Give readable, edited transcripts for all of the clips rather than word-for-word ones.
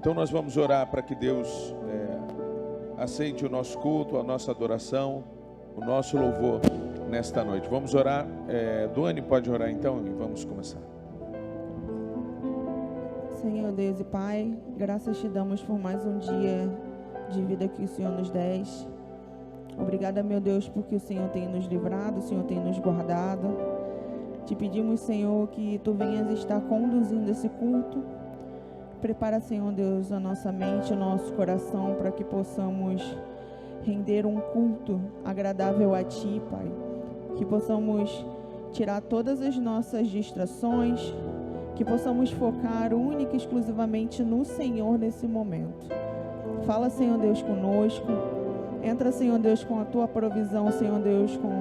Então nós vamos orar para que Deus aceite o nosso culto, a nossa adoração, o nosso louvor nesta noite. Vamos orar. Duane, pode orar então e vamos começar. Senhor Deus e Pai, graças te damos por mais um dia de vida que o Senhor nos deste. Obrigada, meu Deus, porque o Senhor tem nos livrado, o Senhor tem nos guardado. Te pedimos, Senhor, que Tu venhas estar conduzindo esse culto. Prepara, Senhor Deus, a nossa mente, o nosso coração, para que possamos render um culto agradável a Ti, Pai. Que possamos tirar todas as nossas distrações, que possamos focar única e exclusivamente no Senhor nesse momento. Fala, Senhor Deus, conosco. Entra, Senhor Deus, com a Tua provisão, Senhor Deus, com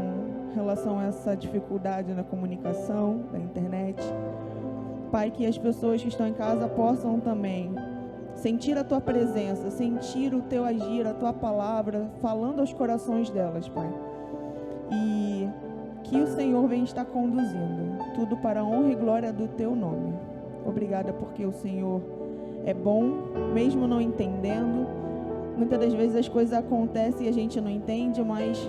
relação a essa dificuldade na comunicação, da internet. Pai, que as pessoas que estão em casa possam também sentir a Tua presença, sentir o Teu agir, a Tua palavra, falando aos corações delas, Pai. E que o Senhor venha estar conduzindo tudo para a honra e glória do Teu nome. Obrigada porque o Senhor é bom, mesmo não entendendo. Muitas das vezes as coisas acontecem e a gente não entende, mas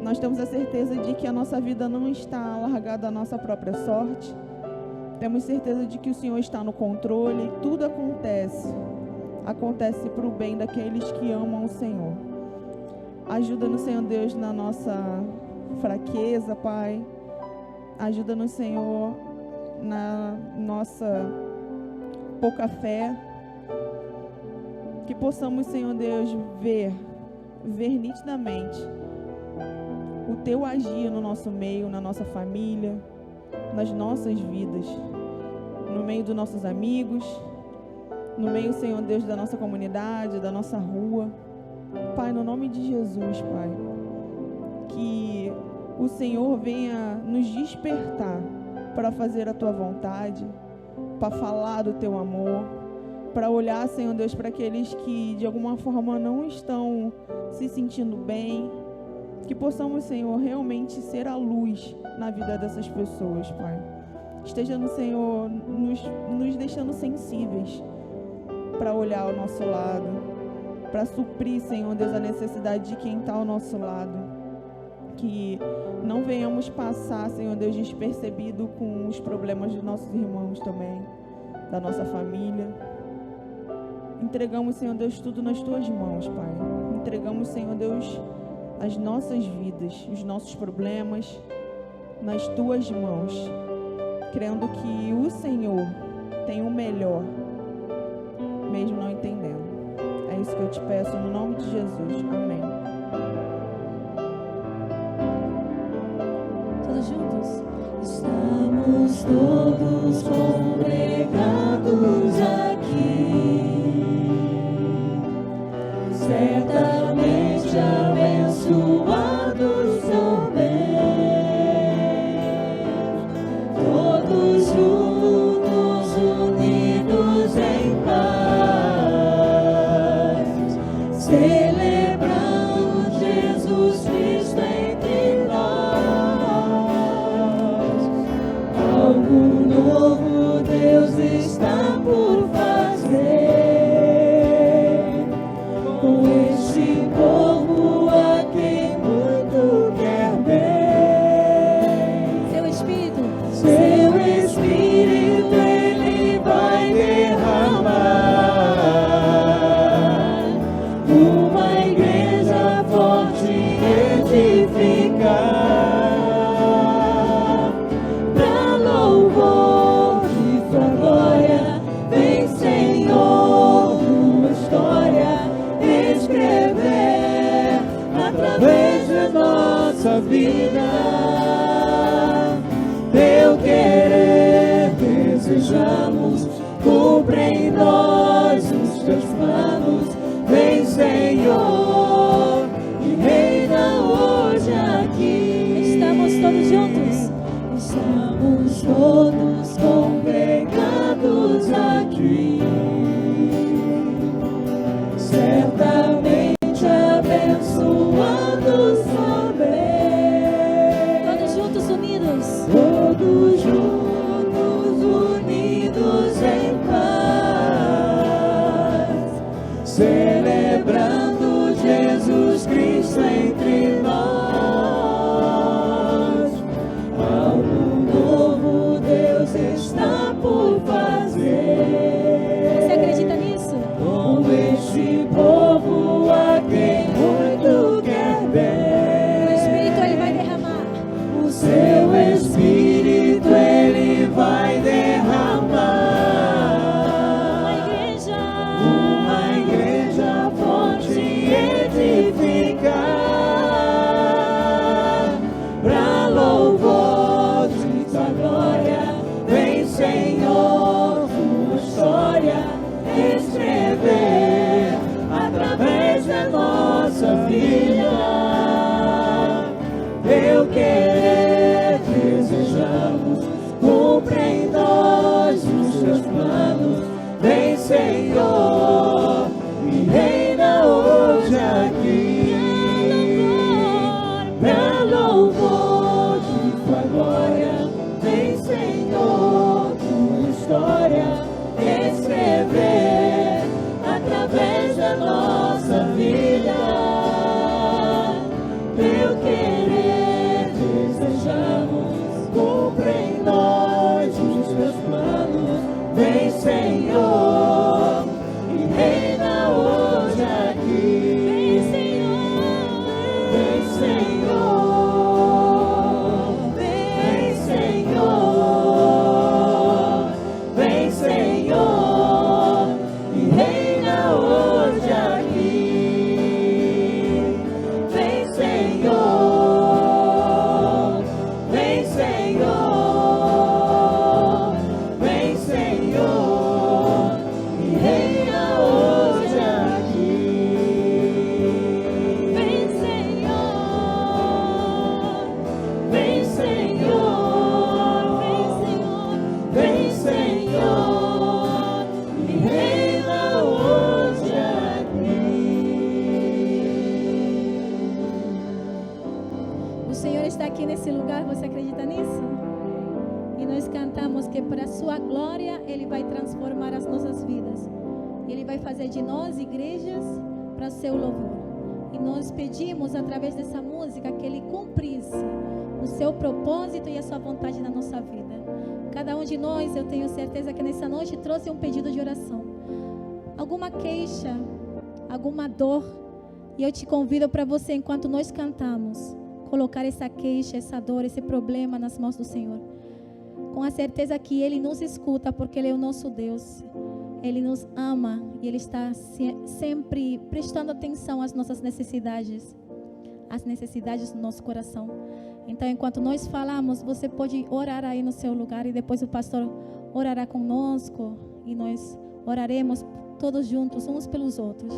nós temos a certeza de que a nossa vida não está largada à nossa própria sorte. Temos certeza de que o Senhor está no controle e tudo acontece para o bem daqueles que amam o Senhor. Ajuda-nos, Senhor Deus, na nossa fraqueza, Pai. Ajuda-nos, Senhor, na nossa pouca fé. Que possamos, Senhor Deus, ver nitidamente o Teu agir no nosso meio, na nossa família, nas nossas vidas, no meio dos nossos amigos, no meio, Senhor Deus, da nossa comunidade, da nossa rua. Pai, no nome de Jesus, Pai, que o Senhor venha nos despertar para fazer a Tua vontade, para falar do Teu amor, para olhar, Senhor Deus, para aqueles que de alguma forma não estão se sentindo bem. Que possamos, Senhor, realmente ser a luz na vida dessas pessoas, Pai. Esteja no Senhor nos deixando sensíveis para olhar ao nosso lado, para suprir, Senhor Deus, a necessidade de quem está ao nosso lado. Que não venhamos passar, Senhor Deus, despercebido com os problemas dos nossos irmãos também, da nossa família. Entregamos, Senhor Deus, tudo nas Tuas mãos, Pai. Entregamos, Senhor Deus, as nossas vidas, os nossos problemas nas Tuas mãos, crendo que o Senhor tem o melhor, mesmo não entendendo. É isso que eu te peço no nome de Jesus. Amém. Todos juntos? Estamos todos congregados aqui, certamente abençoados também, todos juntos, unidos em paz, celebrando Jesus Cristo entre nós. Algo novo Deus está por fazer com este povo a quem muito quer bem. Seu Espírito Ele vai derramar, uma igreja forte edificar, pra louvor de Tua glória. Vem, Senhor, Tua história escrever através da nossa vida. Teu querer desejamos, cumpre em nós os Teus planos. Vem, Senhor, e reina hoje aqui. Estamos todos juntos? Estamos todos congregados aqui, certamente abençoados também. Todos juntos unidos. Todos juntos unidos em paz. nesse lugar, você acredita nisso? E nós cantamos que para a sua glória Ele vai transformar as nossas vidas. Ele vai fazer de nós igrejas para o seu louvor. E nós pedimos através dessa música que Ele cumprisse o seu propósito e a sua vontade na nossa vida. Cada um de nós, eu tenho certeza que nessa noite trouxe um pedido de oração. Alguma queixa, alguma dor. E eu te convido para você, enquanto nós cantamos, colocar essa queixa, essa dor, esse problema nas mãos do Senhor. Com a certeza que Ele nos escuta, porque Ele é o nosso Deus. Ele nos ama e Ele está sempre prestando atenção às nossas necessidades, às necessidades do nosso coração. Então, enquanto nós falamos, você pode orar aí no seu lugar e depois o pastor orará conosco e nós oraremos todos juntos, uns pelos outros.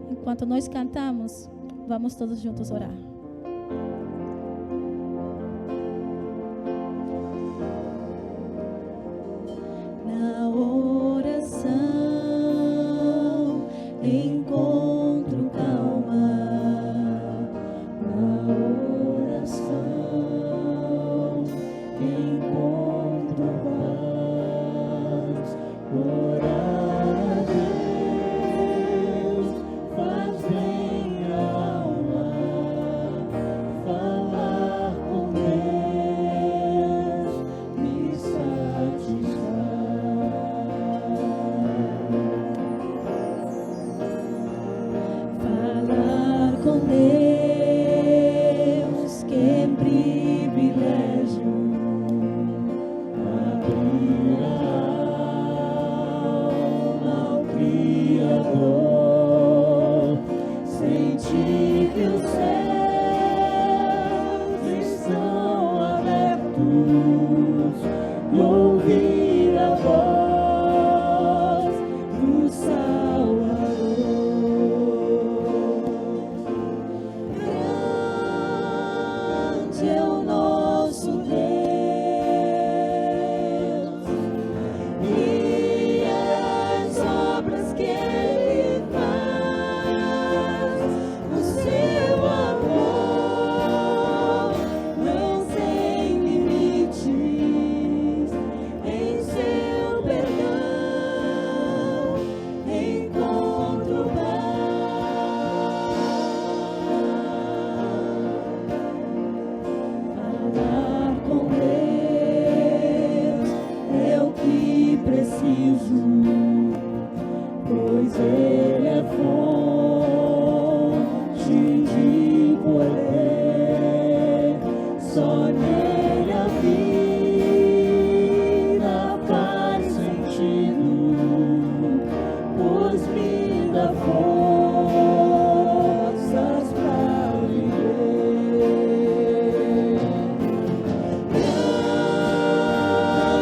Enquanto nós cantamos, vamos todos juntos orar. Na oração encontro calma. Na oração encontro paz. Orar a Deus faz bem à alma. Falar com Deus me satisfaz. Falar com Deus, que privilégio. Abrir a alma ao Criador, sentir que os céus estão abertos e ouvir a voz do Salvador. Grande é o nosso Deus e as obras que Ele faz. O seu amor não tem limites. Em seu perdão encontro falar com Deus é o que preciso, pois Ele é fonte de poder. Só nele a vida faz sentido, pois me dá forças pra viver.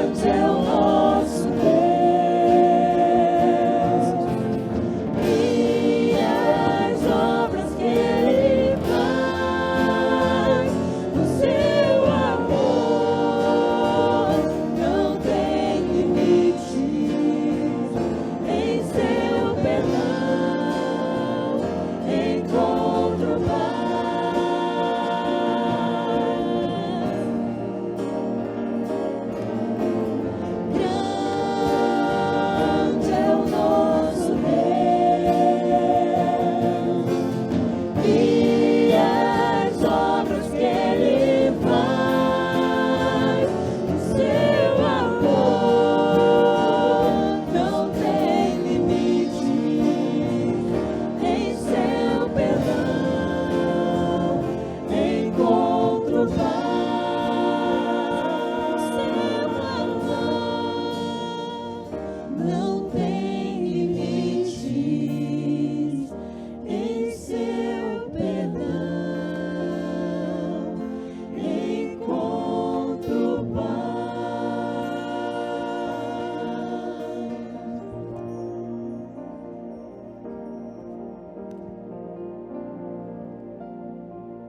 Grande é o nosso Deus e as obras que Ele faz. O seu amor não tem limites. Em seu perdão encontro grande é o nosso Deus e as obras que Ele faz. O seu amor não tem limites. Em seu perdão encontro paz. O seu amor não tem limites. Em seu perdão encontro paz.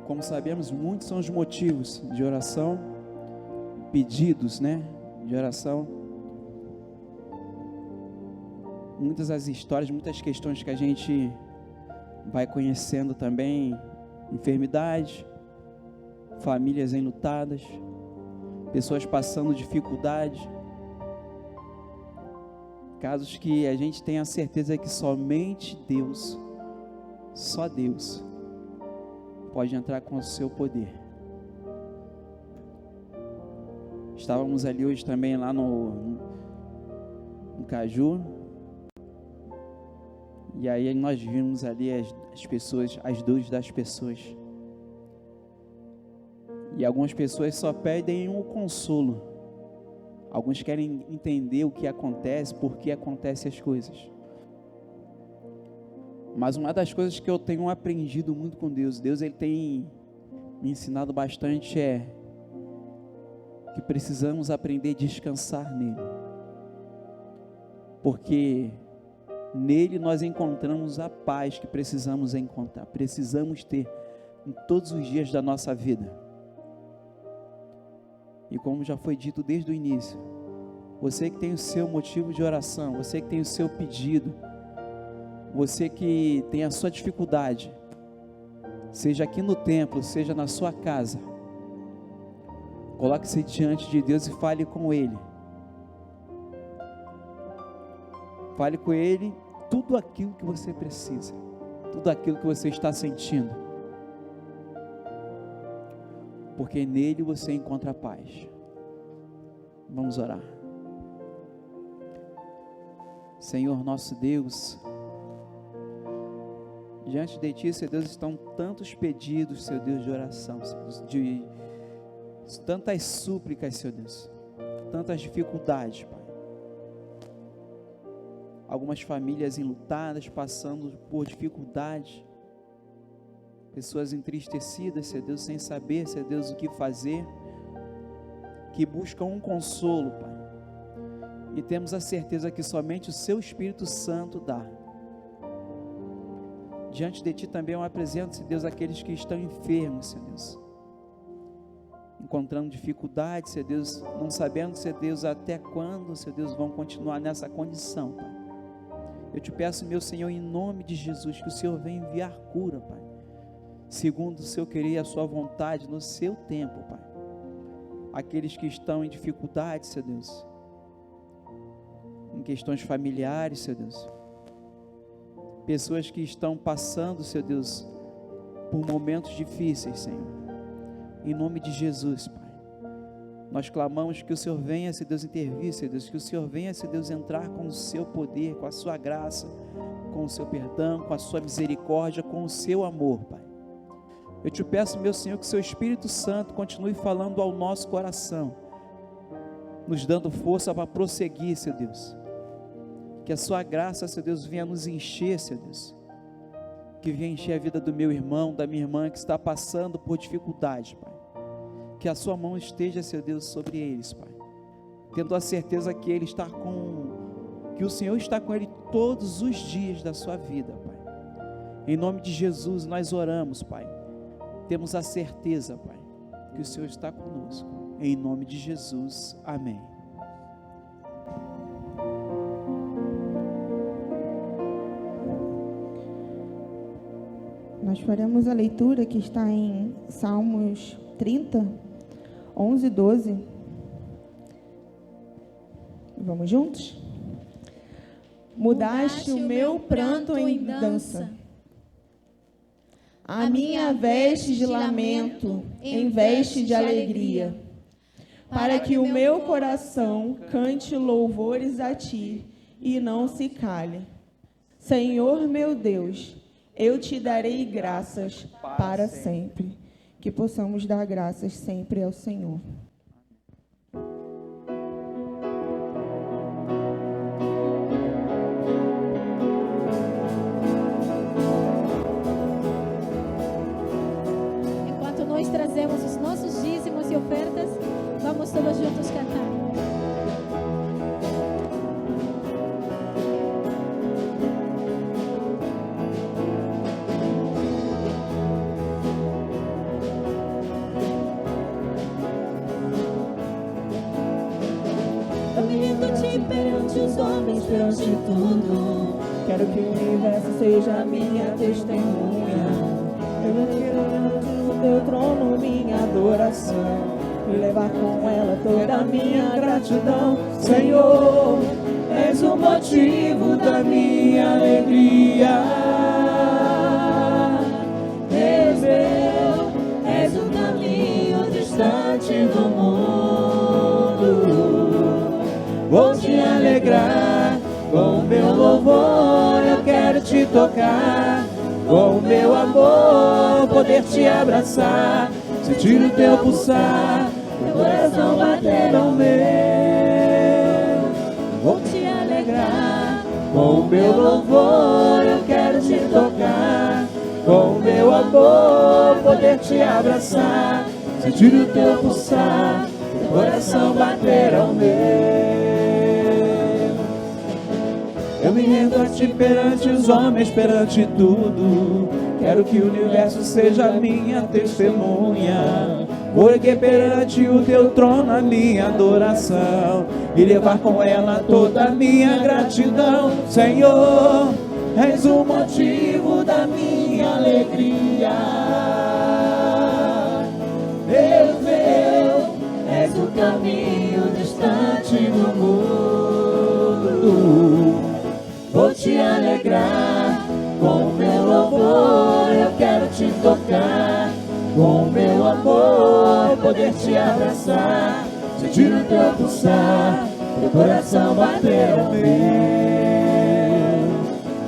Como sabemos, muitos são os motivos de oração, pedidos, né, de oração. Muitas as histórias, muitas questões que a gente vai conhecendo também, enfermidade, famílias enlutadas, pessoas passando dificuldade, casos que a gente tem a certeza que somente Deus, só Deus, pode entrar com o seu poder. Estávamos ali hoje também lá no Caju, e aí nós vimos ali as pessoas, as dores das pessoas, e algumas pessoas só pedem um consolo, alguns querem entender o que acontece, por que acontecem as coisas. Mas uma das coisas que eu tenho aprendido muito com Deus, Ele tem me ensinado bastante, é que precisamos aprender a descansar nele, porque nele nós encontramos a paz que precisamos encontrar, precisamos ter em todos os dias da nossa vida. E como já foi dito desde o início, você que tem o seu motivo de oração, você que tem o seu pedido, você que tem a sua dificuldade, seja aqui no templo, seja na sua casa, coloque-se diante de Deus e fale com Ele. Fale com Ele tudo aquilo que você precisa, tudo aquilo que você está sentindo, porque nele você encontra a paz. Vamos orar. Senhor nosso Deus, diante de Ti, Senhor Deus, estão tantos pedidos, Senhor Deus, de oração, Senhor Deus, de tantas súplicas, Senhor Deus, tantas dificuldades, Pai. Algumas famílias enlutadas, passando por dificuldades, pessoas entristecidas, Senhor Deus, sem saber, Senhor Deus, o que fazer, que buscam um consolo, Pai. E temos a certeza que somente o Seu Espírito Santo dá. Diante de Ti também eu apresento, Senhor Deus, aqueles que estão enfermos, Senhor Deus, encontrando dificuldades, Senhor Deus, não sabendo, Senhor Deus, até quando, Senhor Deus, vão continuar nessa condição, Pai. Eu te peço, meu Senhor, em nome de Jesus, que o Senhor venha enviar cura, Pai, segundo o Seu querer e a Sua vontade, no Seu tempo, Pai. Aqueles que estão em dificuldades, Senhor Deus, em questões familiares, Senhor Deus, pessoas que estão passando, Senhor Deus, por momentos difíceis, Senhor, em nome de Jesus, Pai, nós clamamos que o Senhor venha, Senhor Deus, intervir, Senhor Deus, que o Senhor venha, Senhor Deus, entrar com o Seu poder, com a Sua graça, com o Seu perdão, com a Sua misericórdia, com o Seu amor, Pai. Eu te peço, meu Senhor, que o Seu Espírito Santo continue falando ao nosso coração, nos dando força para prosseguir, Senhor Deus. Que a Sua graça, Senhor Deus, venha nos encher, Senhor Deus. Que venha encher a vida do meu irmão, da minha irmã que está passando por dificuldade, Pai. Que a Sua mão esteja, Senhor Deus, sobre eles, Pai. Tendo a certeza que que o Senhor está com ele todos os dias da sua vida, Pai. Em nome de Jesus nós oramos, Pai. Temos a certeza, Pai, que o Senhor está conosco. Em nome de Jesus, amém. Nós faremos a leitura que está em Salmos 30, 11 e 12. Vamos juntos? Mudaste o meu pranto em dança, a minha veste de lamento em veste de alegria, para que o meu coração cante louvores a Ti e não se cale. Senhor meu Deus, eu Te darei graças para sempre. Que possamos dar graças sempre ao Senhor. Enquanto nós trazemos os nossos dízimos e ofertas, vamos todos juntos cantar. Perante os homens, perante tudo, Quero que o universo seja minha testemunha. do teu trono minha adoração e levar com ela toda a minha gratidão. Senhor, és o motivo da minha alegria. Deus meu, és o caminho distante do mundo. Vou te alegrar com o meu louvor, eu quero te tocar. Com o meu amor, poder te abraçar, sentir o teu pulsar, meu coração bater ao meu. Vou te alegrar com o meu louvor, eu quero te tocar. Com o meu amor, poder te abraçar, sentir o teu pulsar, meu coração bater ao meu. Eu me rendo a ti perante os homens, perante tudo. Quero que o universo seja minha testemunha. Vou erguer perante o teu trono a minha adoração e levar com ela toda a minha gratidão. Senhor, és o motivo da minha alegria. Deus meu, és o caminho distante do mundo. Vou te alegrar com o meu louvor, eu quero te tocar. Com o meu amor, poder te abraçar, sentir o teu pulsar, teu coração bater ao meu.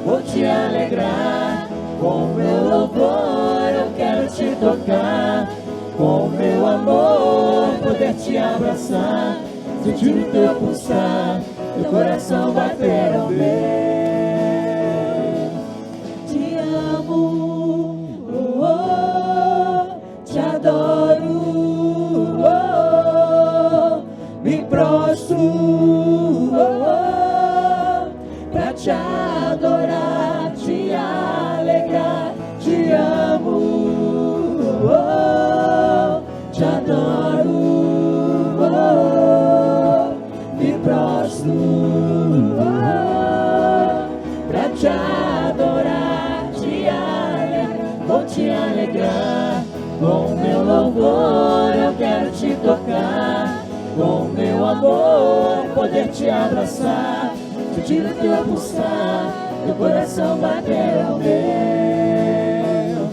Vou te alegrar com o meu louvor, eu quero te tocar. Com o meu amor, poder te abraçar, sentir o teu pulsar, teu coração bater ao meu. Te amo, oh, oh, te adoro, oh, oh, me prostro, oh, oh, pra te adorar, te alegrar. Te amo, oh, oh, te adoro, oh, oh, me prostro, pra te adorar, te alegrar. Vou te alegrar com o meu louvor, eu quero te tocar. Com o meu amor, poder te abraçar, sentir o teu pulsar, teu coração bater ao meu.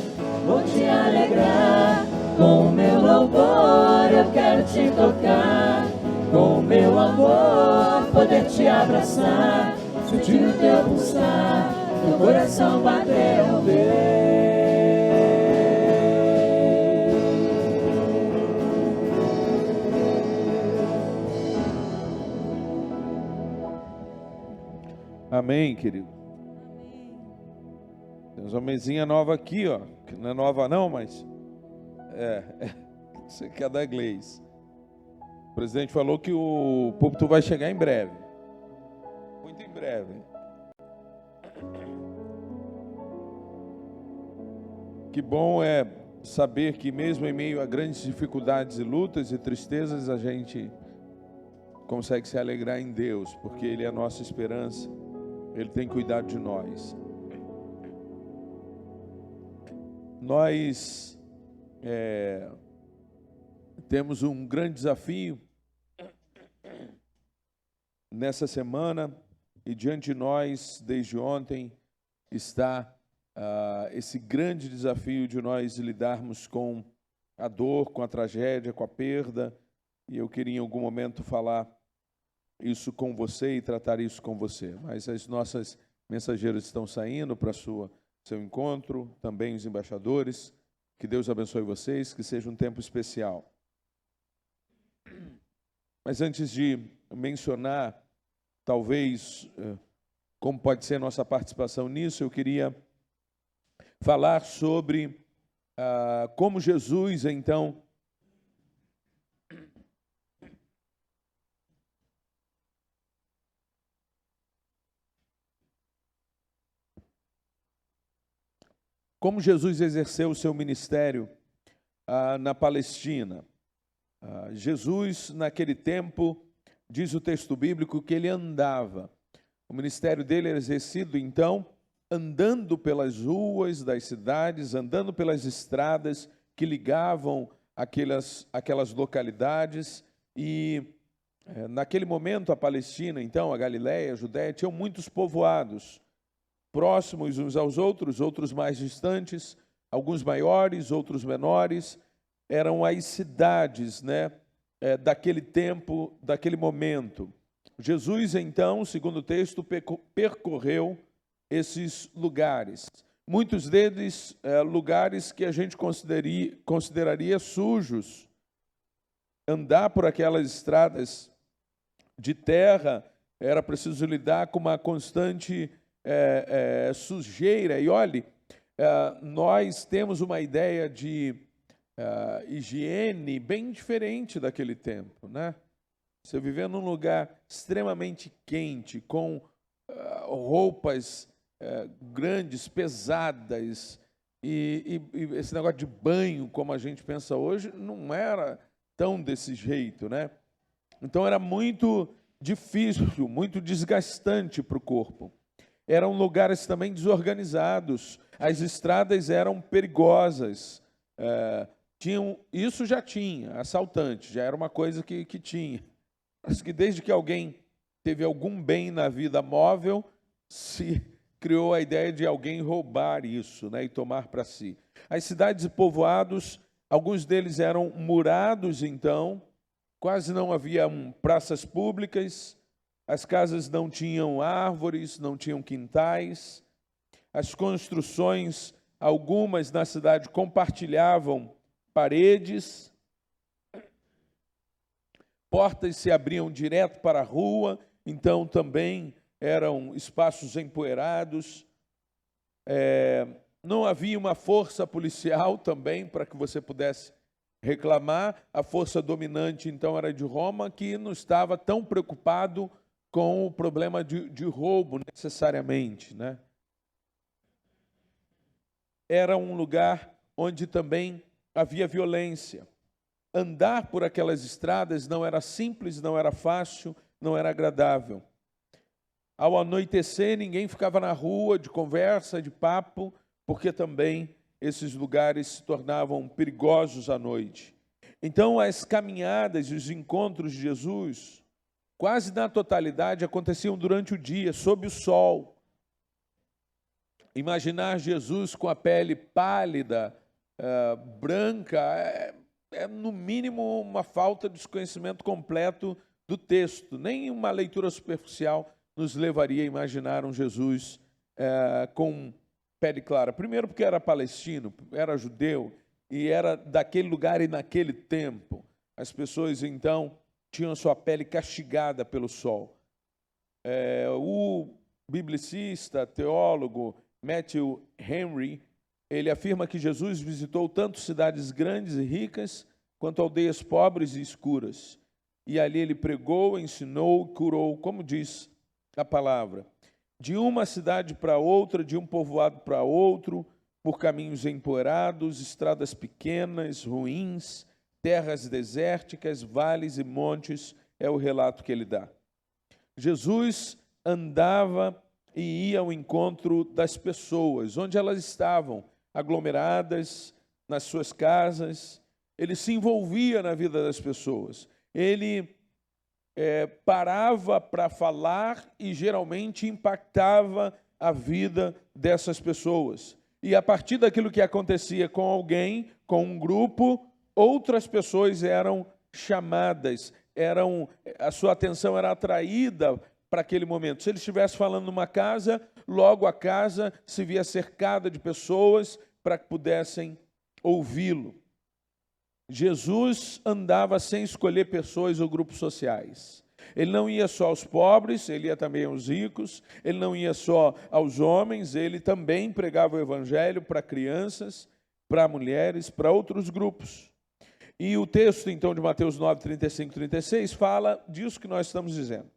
Vou te alegrar com o meu louvor, eu quero te tocar. Com o meu amor, poder te abraçar, sentir o teu pulsar, teu coração bater ao meu. Amém, querido. Temos uma mesinha nova aqui, ó. Que não é nova não, mas você quer dar inglês. O presidente falou que o púlpito vai chegar em breve. Muito em breve. Que bom é saber que mesmo em meio a grandes dificuldades e lutas e tristezas, a gente consegue se alegrar em Deus, porque Ele é a nossa esperança. Ele tem cuidado de nós. Nós temos um grande desafio nessa semana e diante de nós, desde ontem, está esse grande desafio de nós lidarmos com a dor, com a tragédia, com a perda. E eu queria em algum momento falar isso com você e tratar isso com você. Mas as nossas mensageiras estão saindo para seu encontro, também os embaixadores. Que Deus abençoe vocês, que seja um tempo especial. Mas antes de mencionar, talvez, como pode ser nossa participação nisso, eu queria falar sobre como Jesus, então, como Jesus exerceu o seu ministério na Palestina. Jesus, naquele tempo, diz o texto bíblico que ele andava. O ministério dele era exercido, então, andando pelas ruas das cidades, andando pelas estradas que ligavam aquelas localidades. E naquele momento a Palestina, então, a Galiléia, a Judéia, tinham muitos povoados, próximos uns aos outros, outros mais distantes, alguns maiores, outros menores. Eram as cidades, né, daquele tempo, daquele momento. Jesus, então, segundo o texto, percorreu esses lugares. Muitos deles lugares que a gente consideraria sujos. Andar por aquelas estradas de terra era preciso lidar com uma constante sujeira. E olhe, nós temos uma ideia de higiene bem diferente daquele tempo, né? Você viver num lugar extremamente quente, com roupas grandes, pesadas, e esse negócio de banho, como a gente pensa hoje, não era tão desse jeito, né? Então era muito difícil, muito desgastante para o corpo. Eram lugares também desorganizados, as estradas eram perigosas, isso já tinha, assaltante, já era uma coisa que tinha. Mas que desde que alguém teve algum bem na vida móvel, se criou a ideia de alguém roubar isso, né, e tomar para si. As cidades e povoados, alguns deles eram murados, então, quase não havia praças públicas, as casas não tinham árvores, não tinham quintais, as construções, algumas na cidade compartilhavam paredes, portas se abriam direto para a rua, então também eram espaços empoeirados. Não havia uma força policial também para que você pudesse reclamar. A força dominante, então, era de Roma, que não estava tão preocupado com o problema de roubo, necessariamente, né? Era um lugar onde também havia violência. Andar por aquelas estradas não era simples, não era fácil, não era agradável. Ao anoitecer, ninguém ficava na rua de conversa, de papo, porque também esses lugares se tornavam perigosos à noite. Então, as caminhadas e os encontros de Jesus, quase na totalidade, aconteciam durante o dia, sob o sol. Imaginar Jesus com a pele pálida, branca, é no mínimo uma falta de desconhecimento completo do texto. Nem uma leitura superficial nos levaria a imaginar um Jesus com pele clara. Primeiro porque era palestino, era judeu, e era daquele lugar e naquele tempo. As pessoas, então, tinham sua pele castigada pelo sol. O biblicista, teólogo Matthew Henry, ele afirma que Jesus visitou tanto cidades grandes e ricas, quanto aldeias pobres e escuras. E ali ele pregou, ensinou, curou, como diz a palavra, de uma cidade para outra, de um povoado para outro, por caminhos empoeirados, estradas pequenas, ruins, terras desérticas, vales e montes, é o relato que ele dá. Jesus andava e ia ao encontro das pessoas, onde elas estavam, aglomeradas, nas suas casas. Ele se envolvia na vida das pessoas. Ele parava para falar e geralmente impactava a vida dessas pessoas. E a partir daquilo que acontecia com alguém, com um grupo, outras pessoas eram chamadas, a sua atenção era atraída para aquele momento. Se ele estivesse falando numa casa, logo a casa se via cercada de pessoas para que pudessem ouvi-lo. Jesus andava sem escolher pessoas ou grupos sociais. Ele não ia só aos pobres, ele ia também aos ricos, ele não ia só aos homens, ele também pregava o evangelho para crianças, para mulheres, para outros grupos. E o texto, então, de Mateus 9, 35 e 36, fala disso que nós estamos dizendo.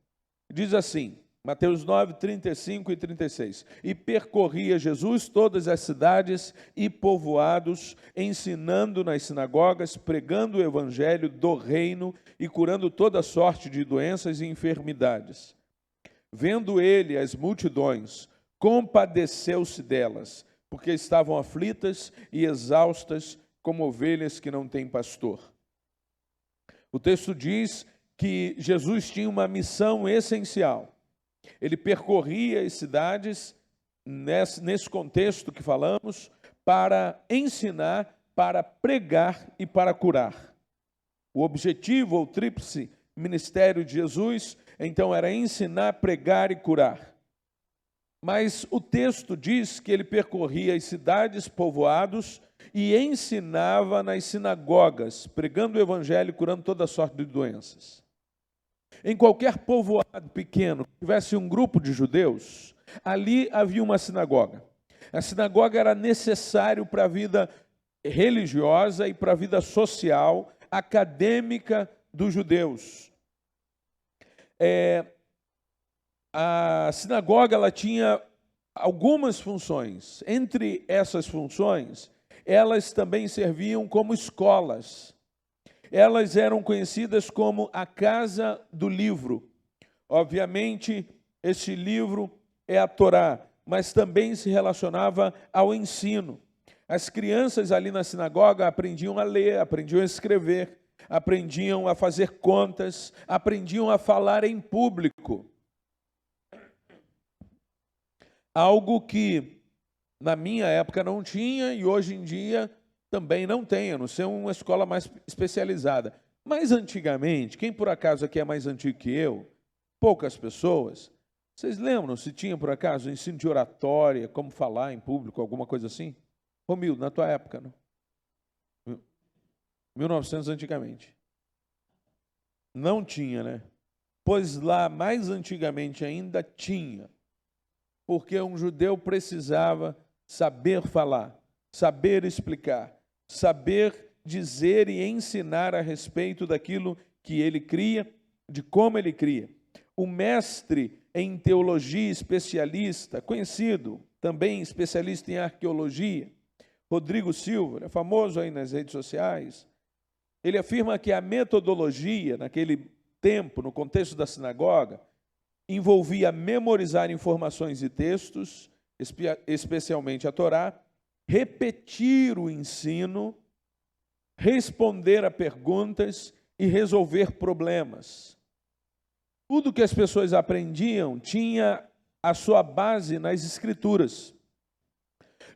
Diz assim, Mateus 9, 35 e 36. E percorria Jesus todas as cidades e povoados, ensinando nas sinagogas, pregando o evangelho do reino e curando toda sorte de doenças e enfermidades. Vendo ele as multidões, compadeceu-se delas, porque estavam aflitas e exaustas como ovelhas que não têm pastor. O texto diz que Jesus tinha uma missão essencial. Ele percorria as cidades, nesse contexto que falamos, para ensinar, para pregar e para curar. O objetivo, ou tríplice ministério de Jesus, então, era ensinar, pregar e curar. Mas o texto diz que ele percorria as cidades, povoados, e ensinava nas sinagogas, pregando o evangelho e curando toda sorte de doenças. Em qualquer povoado pequeno que tivesse um grupo de judeus, ali havia uma sinagoga. A sinagoga era necessário para a vida religiosa e para a vida social, acadêmica dos judeus. A sinagoga ela tinha algumas funções. Entre essas funções, elas também serviam como escolas. Elas eram conhecidas como a Casa do Livro. Obviamente, esse livro é a Torá, mas também se relacionava ao ensino. As crianças ali na sinagoga aprendiam a ler, aprendiam a escrever, aprendiam a fazer contas, aprendiam a falar em público. Algo que na minha época não tinha e hoje em dia também não tem, a não ser uma escola mais especializada. Mas antigamente, quem por acaso aqui é mais antigo que eu, poucas pessoas, vocês lembram se tinha por acaso ensino de oratória, como falar em público, alguma coisa assim? Romildo, na tua época, não? 1900 antigamente. Não tinha, né? Pois lá, mais antigamente ainda, tinha. Porque um judeu precisava saber falar, saber explicar, saber dizer e ensinar a respeito daquilo que ele cria, de como ele cria. O mestre em teologia, especialista, conhecido, também especialista em arqueologia, Rodrigo Silva, é famoso aí nas redes sociais, ele afirma que a metodologia, naquele tempo, no contexto da sinagoga, envolvia memorizar informações e textos, especialmente a Torá, repetir o ensino, responder a perguntas e resolver problemas. Tudo que as pessoas aprendiam tinha a sua base nas Escrituras.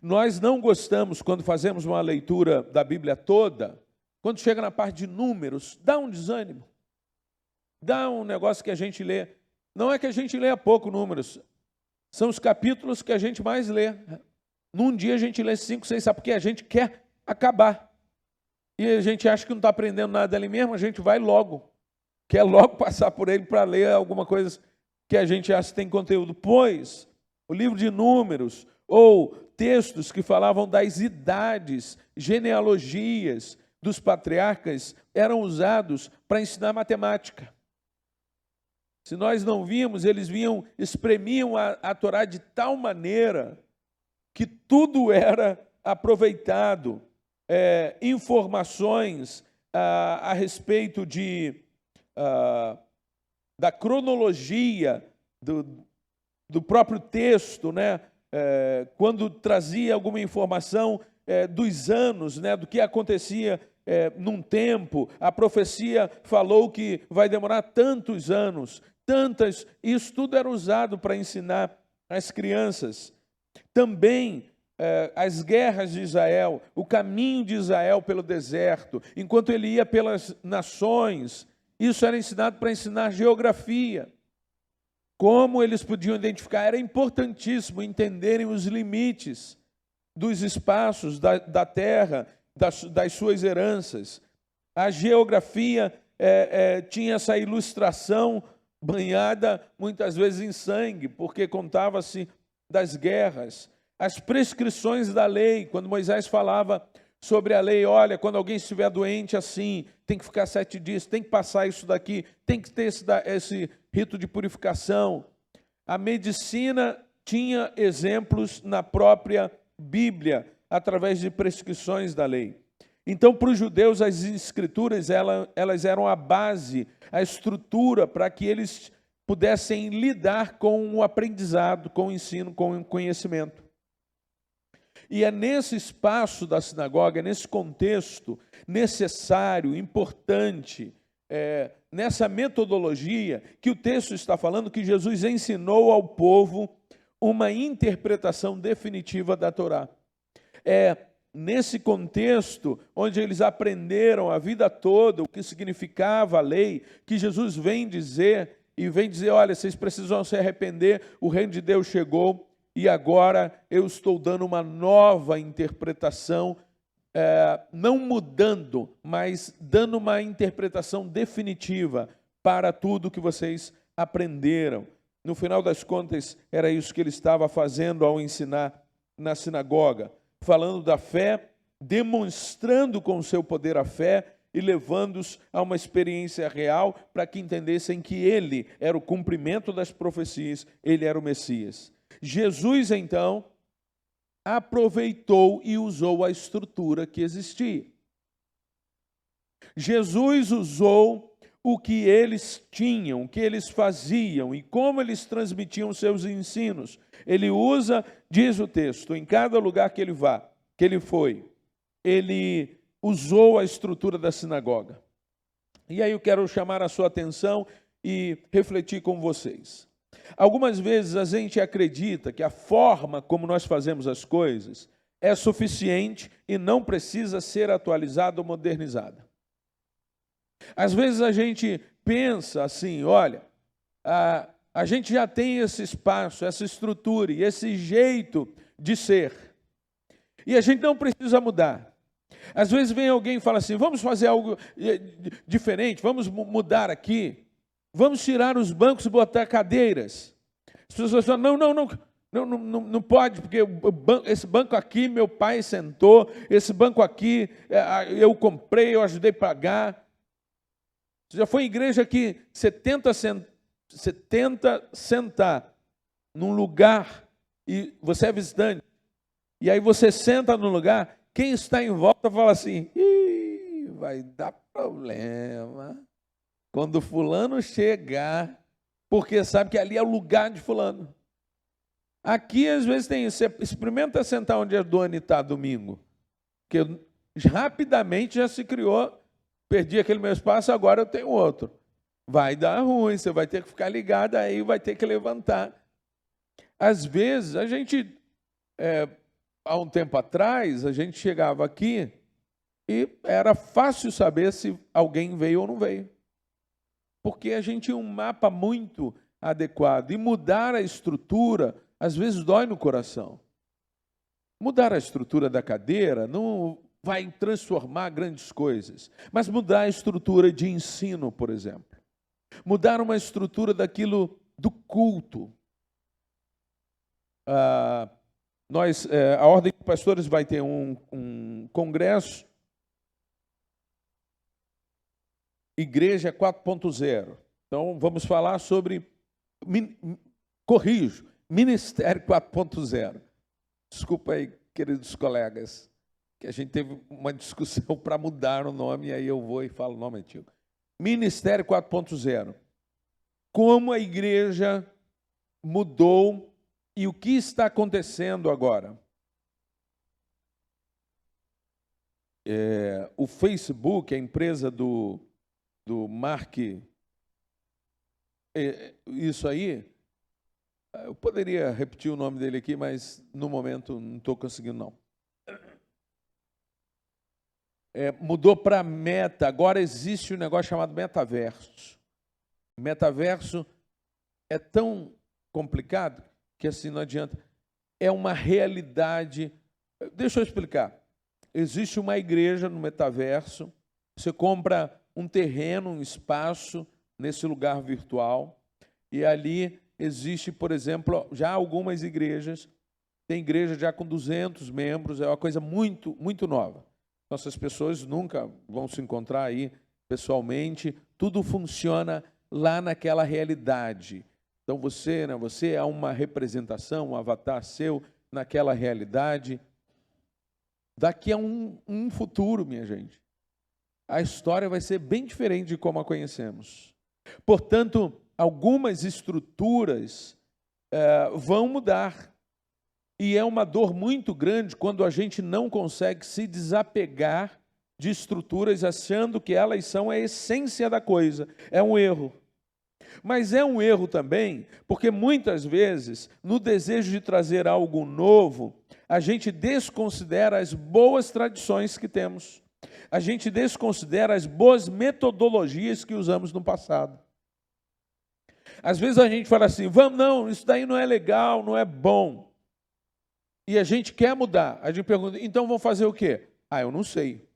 Nós não gostamos, quando fazemos uma leitura da Bíblia toda, quando chega na parte de números, dá um desânimo, dá um negócio que a gente lê. Não é que a gente leia pouco números, são os capítulos que a gente mais lê. Num dia a gente lê 5, 6, sabe? Porque a gente quer acabar. E a gente acha que não está aprendendo nada ali mesmo, a gente vai logo. Quer logo passar por ele para ler alguma coisa que a gente acha que tem conteúdo. Pois o livro de Números, ou textos que falavam das idades, genealogias dos patriarcas, eram usados para ensinar matemática. Se nós não víamos, eles espremiam a Torá de tal maneira que tudo era aproveitado, informações a respeito da cronologia do próprio texto, né? Quando trazia alguma informação dos anos, né? Do que acontecia num tempo, a profecia falou que vai demorar tantos anos, isso tudo era usado para ensinar as crianças. Também as guerras de Israel, o caminho de Israel pelo deserto, enquanto ele ia pelas nações, isso era ensinado para ensinar geografia. Como eles podiam identificar, era importantíssimo entenderem os limites dos espaços da terra, das suas heranças. A geografia tinha essa ilustração banhada muitas vezes em sangue, porque contava-se das guerras. As prescrições da lei, quando Moisés falava sobre a lei, olha, quando alguém estiver doente assim, tem que ficar 7 dias, tem que passar isso daqui, tem que ter esse rito de purificação. A medicina tinha exemplos na própria Bíblia, através de prescrições da lei. Então, para os judeus, as escrituras elas eram a base, a estrutura para que eles pudessem lidar com o aprendizado, com o ensino, com o conhecimento. E é nesse espaço da sinagoga, é nesse contexto necessário, importante, nessa metodologia, que o texto está falando que Jesus ensinou ao povo uma interpretação definitiva da Torá. É nesse contexto, onde eles aprenderam a vida toda o que significava a lei, que Jesus vem dizer, olha, vocês precisam se arrepender, o reino de Deus chegou, e agora eu estou dando uma nova interpretação, não mudando, mas dando uma interpretação definitiva para tudo que vocês aprenderam. No final das contas, era isso que ele estava fazendo ao ensinar na sinagoga, falando da fé, demonstrando com o seu poder a fé e levando-os a uma experiência real para que entendessem que ele era o cumprimento das profecias, ele era o Messias. Jesus, então, aproveitou e usou a estrutura que existia. Jesus usou o que eles tinham, o que eles faziam e como eles transmitiam seus ensinos. Ele usa, diz o texto, em cada lugar que ele foi, ele usou a estrutura da sinagoga. E aí eu quero chamar a sua atenção e refletir com vocês. Algumas vezes a gente acredita que a forma como nós fazemos as coisas é suficiente e não precisa ser atualizada ou modernizada. Às vezes a gente pensa assim, olha, a gente já tem esse espaço, essa estrutura e esse jeito de ser. E a gente não precisa mudar. Às vezes vem alguém e fala assim, vamos fazer algo diferente, vamos mudar aqui, vamos tirar os bancos e botar cadeiras. As pessoas falam, não pode, porque esse banco aqui meu pai sentou, esse banco aqui eu comprei, eu ajudei a pagar. Você já foi em igreja que você tenta sentar num lugar e você é visitante, e aí você senta no lugar, quem está em volta fala assim, vai dar problema quando fulano chegar, porque sabe que ali é o lugar de fulano. Aqui às vezes tem isso, você experimenta sentar onde a Dona está domingo, porque rapidamente já se criou, perdi aquele meu espaço, agora eu tenho outro. Vai dar ruim, você vai ter que ficar ligado aí, vai ter que levantar. Às vezes, a gente, há um tempo atrás, a gente chegava aqui e era fácil saber se alguém veio ou não veio. Porque a gente tinha um mapa muito adequado. E mudar a estrutura, às vezes, dói no coração. Mudar a estrutura da cadeira não vai transformar grandes coisas, mas mudar a estrutura de ensino, por exemplo. Mudar uma estrutura daquilo do culto. A Ordem de Pastores vai ter um congresso, Igreja 4.0. Então, vamos falar sobre, Ministério 4.0. Desculpa aí, queridos colegas, que a gente teve uma discussão para mudar o nome, e aí eu vou e falo o nome antigo. Ministério 4.0. Como a igreja mudou e o que está acontecendo agora? O Facebook, a empresa do Mark, isso aí, eu poderia repetir o nome dele aqui, mas no momento não estou conseguindo não. Mudou para Meta, agora existe um negócio chamado metaverso. Metaverso é tão complicado que assim não adianta. É uma realidade. Deixa eu explicar. Existe uma igreja no metaverso, você compra um terreno, um espaço nesse lugar virtual, e ali existe, por exemplo, já algumas igrejas, tem igreja já com 200 membros, é uma coisa muito, muito nova. Nossas pessoas nunca vão se encontrar aí pessoalmente, tudo funciona lá naquela realidade. Então você é uma representação, um avatar seu naquela realidade. Daqui a um futuro, minha gente, a história vai ser bem diferente de como a conhecemos. Portanto, algumas estruturas vão mudar. E é uma dor muito grande quando a gente não consegue se desapegar de estruturas achando que elas são a essência da coisa. É um erro. Mas é um erro também, porque muitas vezes, no desejo de trazer algo novo, a gente desconsidera as boas tradições que temos. A gente desconsidera as boas metodologias que usamos no passado. Às vezes a gente fala assim, vamos, não, isso daí não é legal, não é bom. E a gente quer mudar. A gente pergunta, então vamos fazer o quê? Ah, eu não sei.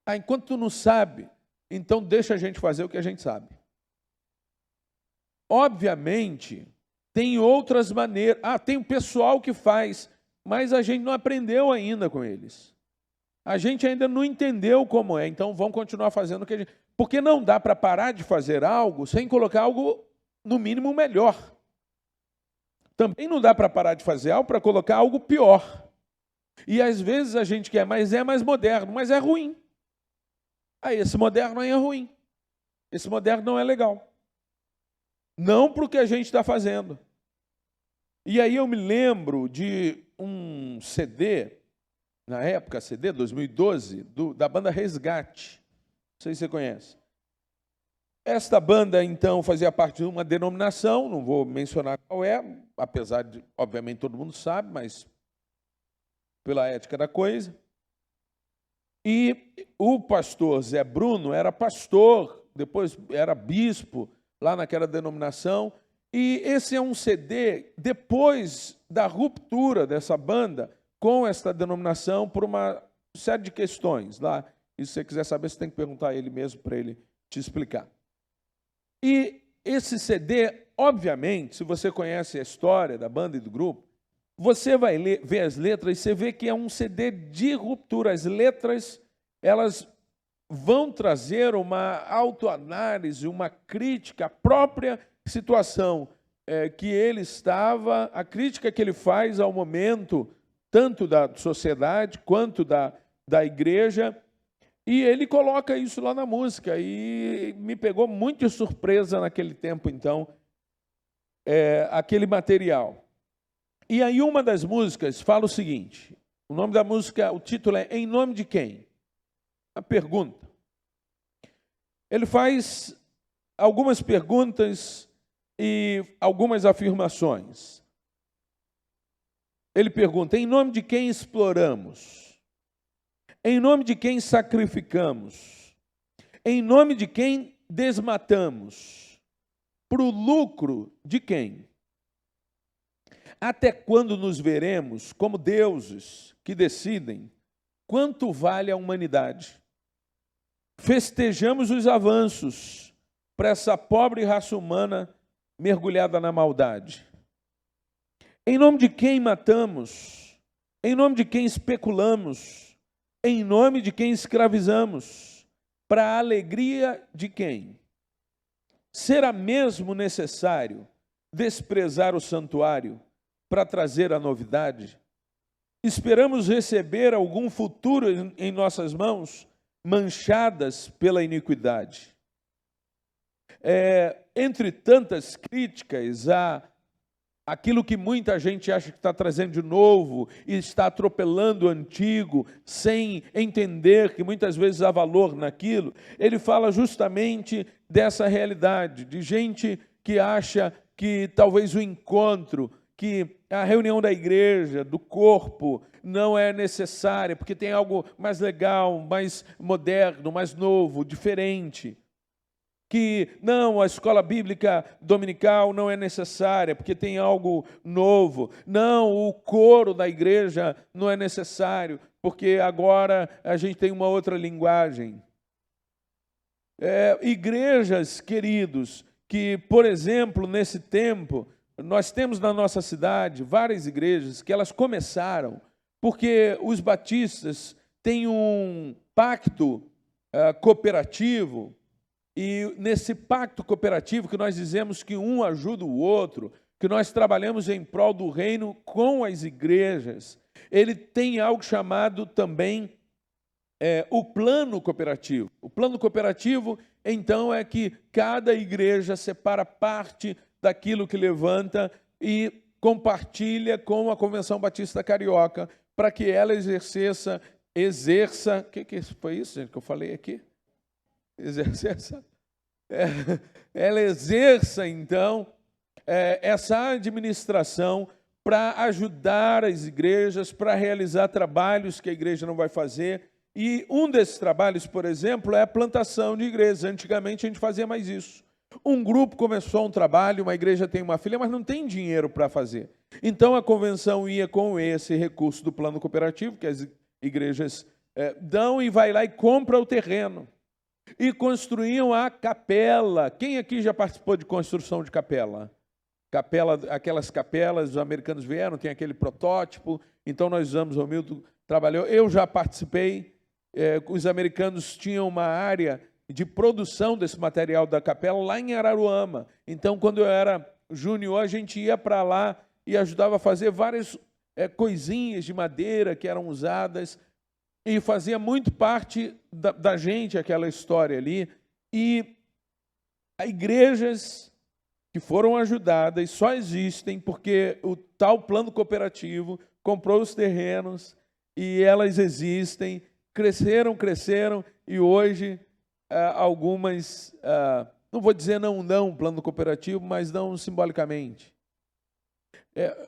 Ah, enquanto tu não sabe, então deixa a gente fazer o que a gente sabe. Obviamente, tem outras maneiras. Ah, tem o pessoal que faz, mas a gente não aprendeu ainda com eles. A gente ainda não entendeu como é, então vamos continuar fazendo o que a gente... Porque não dá para parar de fazer algo sem colocar algo, no mínimo, melhor. Também não dá para parar de fazer algo para colocar algo pior. E às vezes a gente quer, mas é mais moderno, mas é ruim. Ah, esse moderno aí é ruim. Esse moderno não é legal. Não para o que a gente está fazendo. E aí eu me lembro de um CD, na época, CD 2012, da banda Resgate. Não sei se você conhece. Esta banda, então, fazia parte de uma denominação, não vou mencionar qual é, apesar de, obviamente, todo mundo sabe, mas pela ética da coisa. E o pastor Zé Bruno era pastor, depois era bispo, lá naquela denominação, e esse é um CD depois da ruptura dessa banda com esta denominação por uma série de questões lá. E se você quiser saber, você tem que perguntar a ele mesmo para ele te explicar. E esse CD, obviamente, se você conhece a história da banda e do grupo, você vai ver as letras e você vê que é um CD de ruptura. As letras, elas vão trazer uma autoanálise, uma crítica à própria situação que ele estava, a crítica que ele faz ao momento, tanto da sociedade quanto da igreja, e ele coloca isso lá na música, e me pegou muito de surpresa naquele tempo, então, aquele material. E aí uma das músicas fala o seguinte, o nome da música, o título é Em Nome de Quem? A pergunta. Ele faz algumas perguntas e algumas afirmações. Ele pergunta, em nome de quem exploramos? Em nome de quem sacrificamos? Em nome de quem desmatamos? Para o lucro de quem? Até quando nos veremos como deuses que decidem quanto vale a humanidade? Festejamos os avanços para essa pobre raça humana mergulhada na maldade. Em nome de quem matamos? Em nome de quem especulamos? Em nome de quem escravizamos? Para a alegria de quem? Será mesmo necessário desprezar o santuário para trazer a novidade? Esperamos receber algum futuro em nossas mãos, manchadas pela iniquidade. Entre tantas críticas aquilo que muita gente acha que está trazendo de novo e está atropelando o antigo, sem entender que muitas vezes há valor naquilo, ele fala justamente dessa realidade, de gente que acha que talvez o encontro, que a reunião da igreja, do corpo, não é necessária, porque tem algo mais legal, mais moderno, mais novo, diferente. Que não, a escola bíblica dominical não é necessária, porque tem algo novo. Não, o coro da igreja não é necessário, porque agora a gente tem uma outra linguagem. Igrejas, queridos, que, por exemplo, nesse tempo, nós temos na nossa cidade várias igrejas que elas começaram porque os batistas têm um pacto cooperativo, e nesse pacto cooperativo que nós dizemos que um ajuda o outro, que nós trabalhamos em prol do reino com as igrejas, ele tem algo chamado também o plano cooperativo. O plano cooperativo então é que cada igreja separa parte daquilo que levanta e compartilha com a Convenção Batista Carioca, para que ela exerça, o que foi isso, gente, que eu falei aqui? Ela exerça, então, essa administração para ajudar as igrejas, para realizar trabalhos que a igreja não vai fazer. E um desses trabalhos, por exemplo, é a plantação de igrejas. Antigamente a gente fazia mais isso. Um grupo começou um trabalho, uma igreja tem uma filha, mas não tem dinheiro para fazer. Então a convenção ia com esse recurso do plano cooperativo, que as igrejas dão, e vai lá e compra o terreno. E construíam a capela. Quem aqui já participou de construção de capela? Aquelas capelas, os americanos vieram, tem aquele protótipo, então nós usamos, o Milton trabalhou, eu já participei, os americanos tinham uma área de produção desse material da capela lá em Araruama. Então, quando eu era júnior, a gente ia para lá e ajudava a fazer várias coisinhas de madeira que eram usadas, e fazia muito parte da gente aquela história ali. E igrejas que foram ajudadas só existem porque o tal plano cooperativo comprou os terrenos e elas existem, cresceram, e hoje algumas, não vou dizer não dão plano cooperativo, mas dão simbolicamente.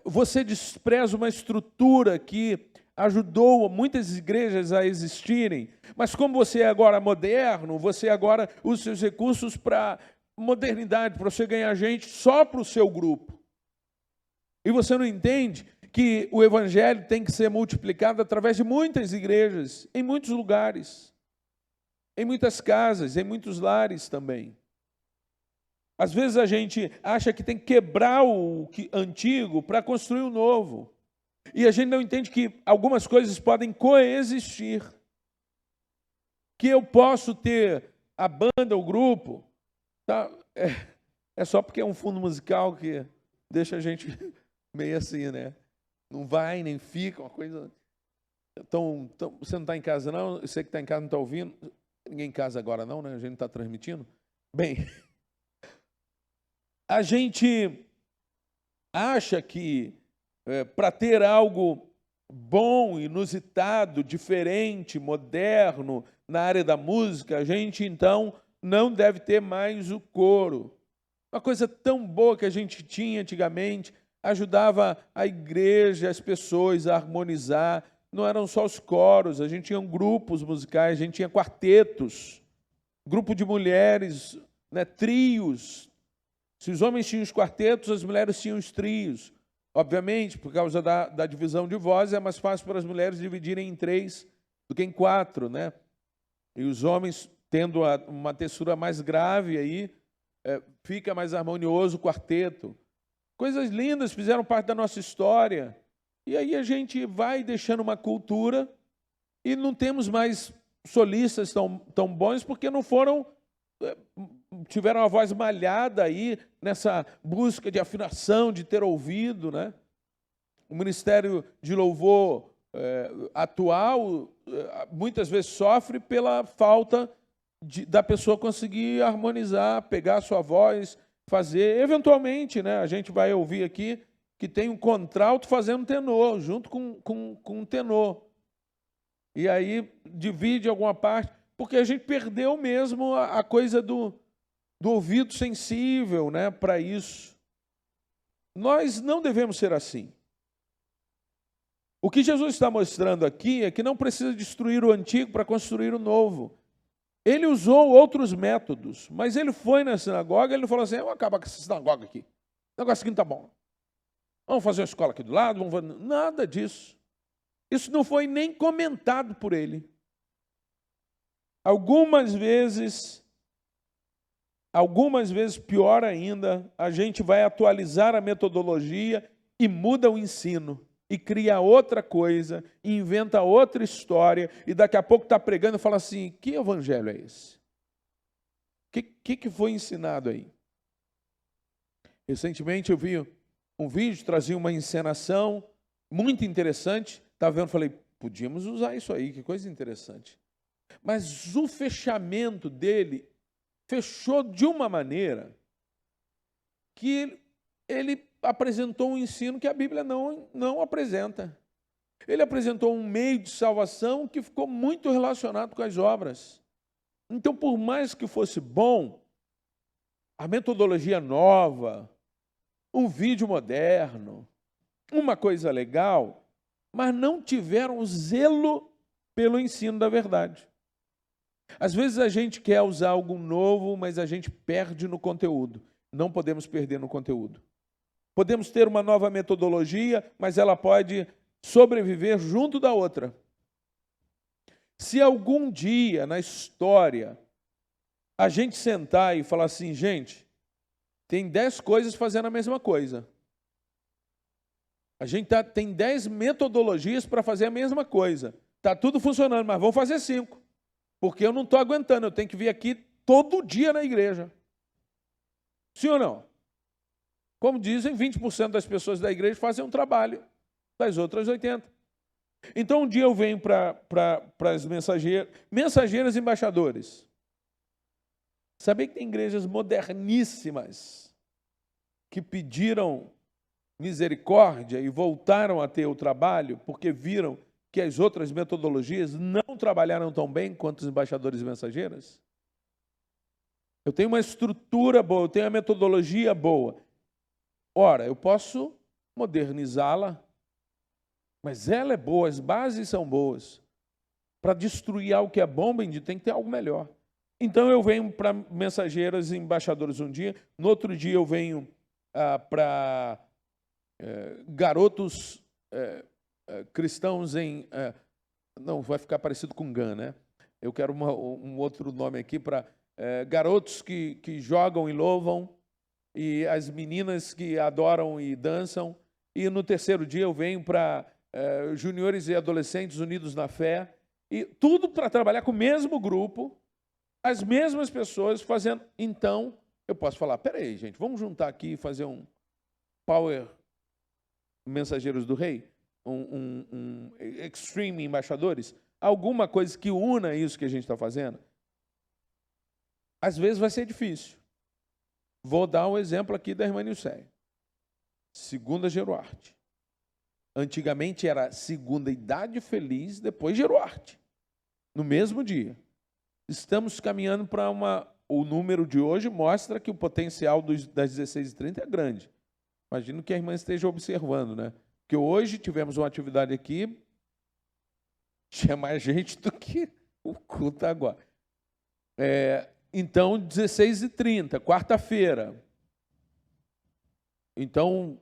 Você despreza uma estrutura que ajudou muitas igrejas a existirem, mas como você é agora moderno, você agora usa seus recursos para modernidade, para você ganhar gente só para o seu grupo. E você não entende que o evangelho tem que ser multiplicado através de muitas igrejas, em muitos lugares, em muitas casas, em muitos lares também. Às vezes a gente acha que tem que quebrar o antigo para construir o novo. E a gente não entende que algumas coisas podem coexistir. Que eu posso ter a banda, o grupo, tá? É só porque é um fundo musical que deixa a gente meio assim, né? Não vai, nem fica, uma coisa... você não está em casa, não? Você que está em casa não está ouvindo? Ninguém em casa agora, não, né? A gente não está transmitindo. Bem, a gente acha que para ter algo bom, inusitado, diferente, moderno na área da música, a gente, então, não deve ter mais o coro. Uma coisa tão boa que a gente tinha antigamente, ajudava a igreja, as pessoas a harmonizar. Não eram só os coros, a gente tinha grupos musicais, a gente tinha quartetos, grupo de mulheres, né, trios. Se os homens tinham os quartetos, as mulheres tinham os trios. Obviamente, por causa da divisão de vozes, é mais fácil para as mulheres dividirem em 3 do que em 4, né? E os homens, tendo uma textura mais grave, aí fica mais harmonioso o quarteto. Coisas lindas fizeram parte da nossa história. E aí a gente vai deixando uma cultura e não temos mais solistas tão bons porque não foram... tiveram a voz malhada aí nessa busca de afinação, de ter ouvido, né? O ministério de louvor atual muitas vezes sofre pela falta da pessoa conseguir harmonizar, pegar a sua voz, fazer. Eventualmente, né, a gente vai ouvir aqui que tem um contralto fazendo tenor, junto com um tenor. E aí divide alguma parte, porque a gente perdeu mesmo a coisa do ouvido sensível, né, para isso. Nós não devemos ser assim. O que Jesus está mostrando aqui é que não precisa destruir o antigo para construir o novo. Ele usou outros métodos, mas ele foi na sinagoga e ele falou assim, vamos acabar com essa sinagoga aqui. O negócio aqui não está bom. Vamos fazer uma escola aqui do lado, vamos fazer... Nada disso. Isso não foi nem comentado por ele. Algumas vezes, pior ainda, a gente vai atualizar a metodologia e muda o ensino, e cria outra coisa, e inventa outra história, e daqui a pouco está pregando e fala assim, que evangelho é esse? O que foi ensinado aí? Recentemente eu vi um vídeo, trazia uma encenação muito interessante, estava vendo, falei, podíamos usar isso aí, que coisa interessante. Mas o fechamento dele, fechou de uma maneira que ele apresentou um ensino que a Bíblia não apresenta. Ele apresentou um meio de salvação que ficou muito relacionado com as obras. Então, por mais que fosse bom, a metodologia nova, um vídeo moderno, uma coisa legal, mas não tiveram zelo pelo ensino da verdade. Às vezes a gente quer usar algo novo, mas a gente perde no conteúdo. Não podemos perder no conteúdo. Podemos ter uma nova metodologia, mas ela pode sobreviver junto da outra. Se algum dia na história a gente sentar e falar assim, gente, tem 10 coisas fazendo a mesma coisa. A gente tem 10 metodologias para fazer a mesma coisa. Está tudo funcionando, mas vamos fazer 5. Porque eu não estou aguentando, eu tenho que vir aqui todo dia na igreja. Sim ou não? Como dizem, 20% das pessoas da igreja fazem um trabalho, das outras 80%. Então, um dia eu venho para as mensageiras embaixadores. Sabia que tem igrejas moderníssimas que pediram misericórdia e voltaram a ter o trabalho porque viram que as outras metodologias não trabalharam tão bem quanto os embaixadores e mensageiras? Eu tenho uma estrutura boa, eu tenho uma metodologia boa. Ora, eu posso modernizá-la, mas ela é boa, as bases são boas. Para destruir algo que é bom, bendito, tem que ter algo melhor. Então eu venho para mensageiras e embaixadores um dia, no outro dia eu venho para garotos cristãos em... não, vai ficar parecido com GAN, né? Eu quero um outro nome aqui para garotos que jogam e louvam, e as meninas que adoram e dançam. E no terceiro dia eu venho para juniores e adolescentes unidos na fé, e tudo para trabalhar com o mesmo grupo, as mesmas pessoas fazendo. Então, eu posso falar, peraí, gente, vamos juntar aqui e fazer um Power Mensageiros do Rei, um Extreme Embaixadores, alguma coisa que una isso que a gente está fazendo. Às vezes vai ser difícil. Vou dar um exemplo aqui da irmã Nilceia. Segunda Geruarte. Antigamente era segunda Idade Feliz, depois Geruarte. No mesmo dia. Estamos caminhando para o número de hoje mostra que o potencial das 16h30 é grande. Imagino que a irmã esteja observando, né? Porque hoje tivemos uma atividade aqui, tinha mais gente do que o culto agora. Então, 16h30, quarta-feira. Então,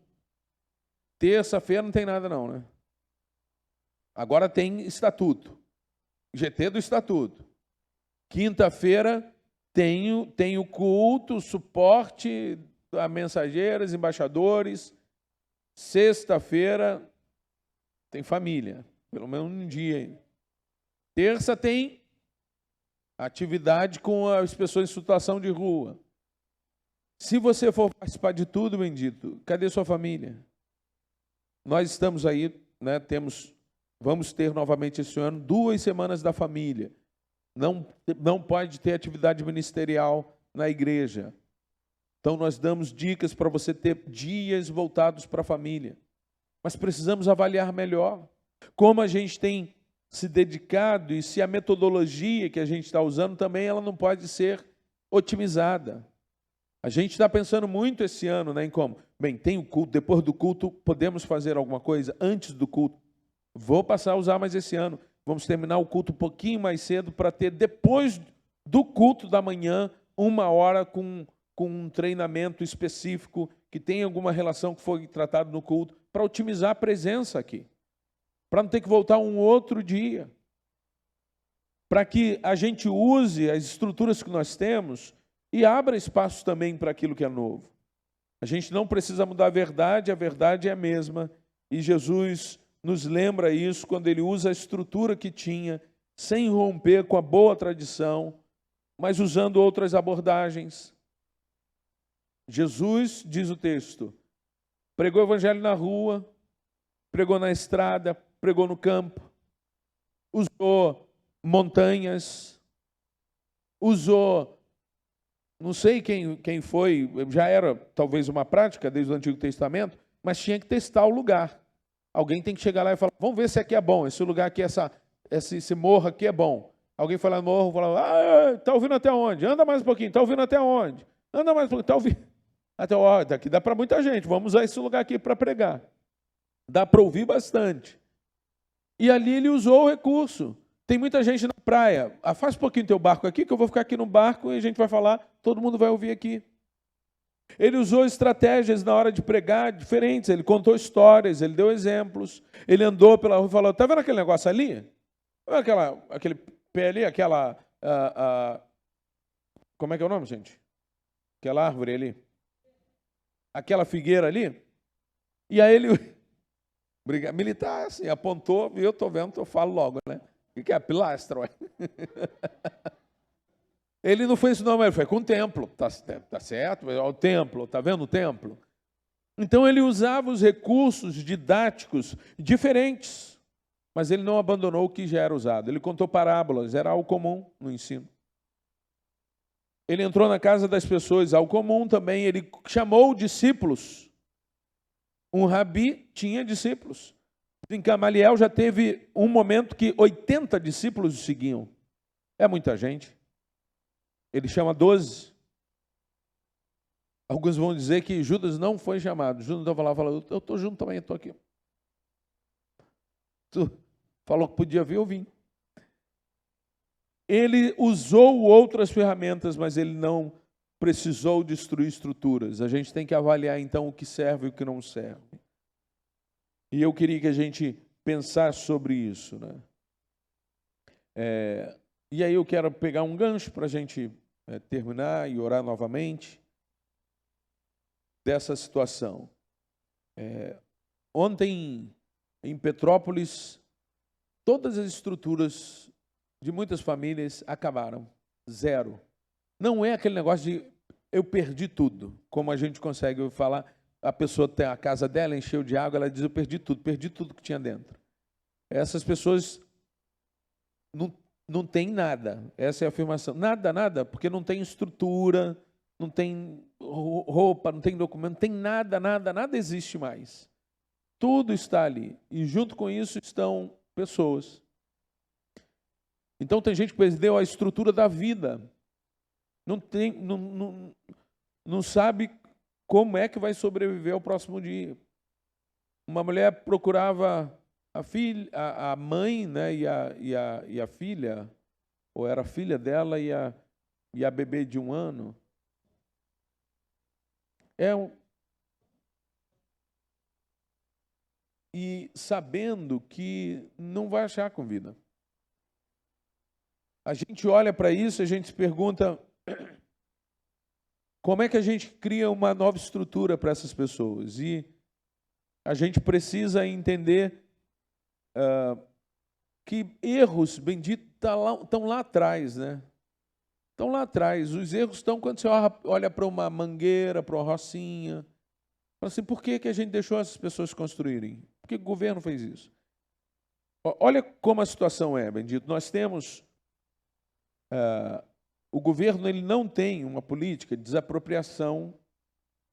terça-feira não tem nada não, né? Agora tem estatuto. GT do estatuto. Quinta-feira tem o culto, o suporte a mensageiras, embaixadores. Sexta-feira tem família, pelo menos um dia aí. Terça tem atividade com as pessoas em situação de rua. Se você for participar de tudo, bendito, cadê sua família? Nós estamos aí, né, vamos ter novamente esse ano 2 semanas da família. Não pode ter atividade ministerial na igreja. Então nós damos dicas para você ter dias voltados para a família. Mas precisamos avaliar melhor como a gente tem se dedicado e se a metodologia que a gente está usando também ela não pode ser otimizada. A gente está pensando muito esse ano, né, em como? Bem, tem o culto, depois do culto podemos fazer alguma coisa antes do culto. Vou passar a usar mais esse ano. Vamos terminar o culto um pouquinho mais cedo para ter depois do culto da manhã 1 hora com um treinamento específico que tem alguma relação que foi tratado no culto para otimizar a presença aqui. Para não ter que voltar um outro dia. Para que a gente use as estruturas que nós temos e abra espaço também para aquilo que é novo. A gente não precisa mudar a verdade é a mesma. E Jesus nos lembra isso quando ele usa a estrutura que tinha, sem romper com a boa tradição, mas usando outras abordagens. Jesus, diz o texto, pregou o evangelho na rua, pregou na estrada, pregou no campo, usou montanhas, usou não sei quem foi, já era talvez uma prática desde o Antigo Testamento, mas tinha que testar o lugar. Alguém tem que chegar lá e falar, vamos ver se aqui é bom, esse lugar aqui, esse morro aqui é bom. Alguém foi lá no morro e falou, está ouvindo até onde? Anda mais um pouquinho, está ouvindo até onde? Anda mais um pouquinho, está ouvindo. Até, daqui dá para muita gente, vamos usar esse lugar aqui para pregar. Dá para ouvir bastante. E ali ele usou o recurso. Tem muita gente na praia. Afasta um pouquinho o teu barco aqui, que eu vou ficar aqui no barco e a gente vai falar, todo mundo vai ouvir aqui. Ele usou estratégias na hora de pregar diferentes. Ele contou histórias, ele deu exemplos. Ele andou pela rua e falou, está vendo aquele negócio ali? Aquele pé ali, como é que é o nome, gente? Aquela árvore ali. Aquela figueira ali. E aí ele... militar, assim, apontou, e eu estou vendo, eu falo logo, né? O que é pilastra? Ele não fez isso não, mas ele foi com o templo, tá certo? O templo, tá vendo o templo? Então ele usava os recursos didáticos diferentes, mas ele não abandonou o que já era usado. Ele contou parábolas, era algo comum no ensino. Ele entrou na casa das pessoas, algo comum também, ele chamou discípulos. Um rabi tinha discípulos. Em Gamaliel já teve um momento que 80 discípulos o seguiam. É muita gente. Ele chama 12. Alguns vão dizer que Judas não foi chamado. Judas estava lá falando, eu estou junto também, eu estou aqui. Tu falou que podia vir, eu vim. Ele usou outras ferramentas, mas ele não precisou destruir estruturas. A gente tem que avaliar, então, o que serve e o que não serve. E eu queria que a gente pensasse sobre isso, né? E aí eu quero pegar um gancho para a gente terminar e orar novamente dessa situação. Ontem, em Petrópolis, todas as estruturas de muitas famílias acabaram. Zero. Não é aquele negócio de eu perdi tudo, como a gente consegue falar. A pessoa tem a casa dela, encheu de água, ela diz, eu perdi tudo que tinha dentro. Essas pessoas não têm nada, essa é a afirmação. Nada, porque não tem estrutura, não tem roupa, não tem documento, não tem nada existe mais. Tudo está ali, e junto com isso estão pessoas. Então tem gente que perdeu a estrutura da vida, não sabe como é que vai sobreviver ao próximo dia. Uma mulher procurava a mãe, né, e a filha, ou era a filha dela e a bebê de 1 ano. E sabendo que não vai achar com vida. A gente olha para isso, a gente se pergunta, como é que a gente cria uma nova estrutura para essas pessoas? E a gente precisa entender que erros, bendito, estão lá atrás, né? Estão lá atrás. Os erros estão quando você olha para uma mangueira, para uma rocinha. Fala assim, por que a gente deixou essas pessoas construírem? Por que o governo fez isso? Olha como a situação é, bendito. Nós temos... o governo ele não tem uma política de desapropriação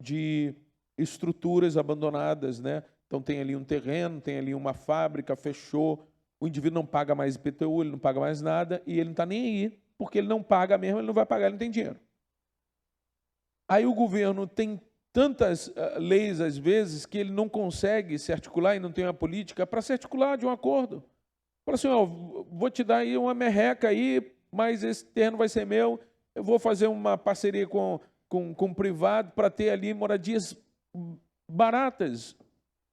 de estruturas abandonadas, né? Então tem ali um terreno, tem ali uma fábrica, fechou, o indivíduo não paga mais IPTU, ele não paga mais nada, e ele não está nem aí, porque ele não paga mesmo, ele não vai pagar, ele não tem dinheiro. Aí o governo tem tantas leis, às vezes, que ele não consegue se articular e não tem uma política para se articular de um acordo. Fala assim, vou te dar aí uma merreca aí, mas esse terreno vai ser meu, eu vou fazer uma parceria com o privado para ter ali moradias baratas.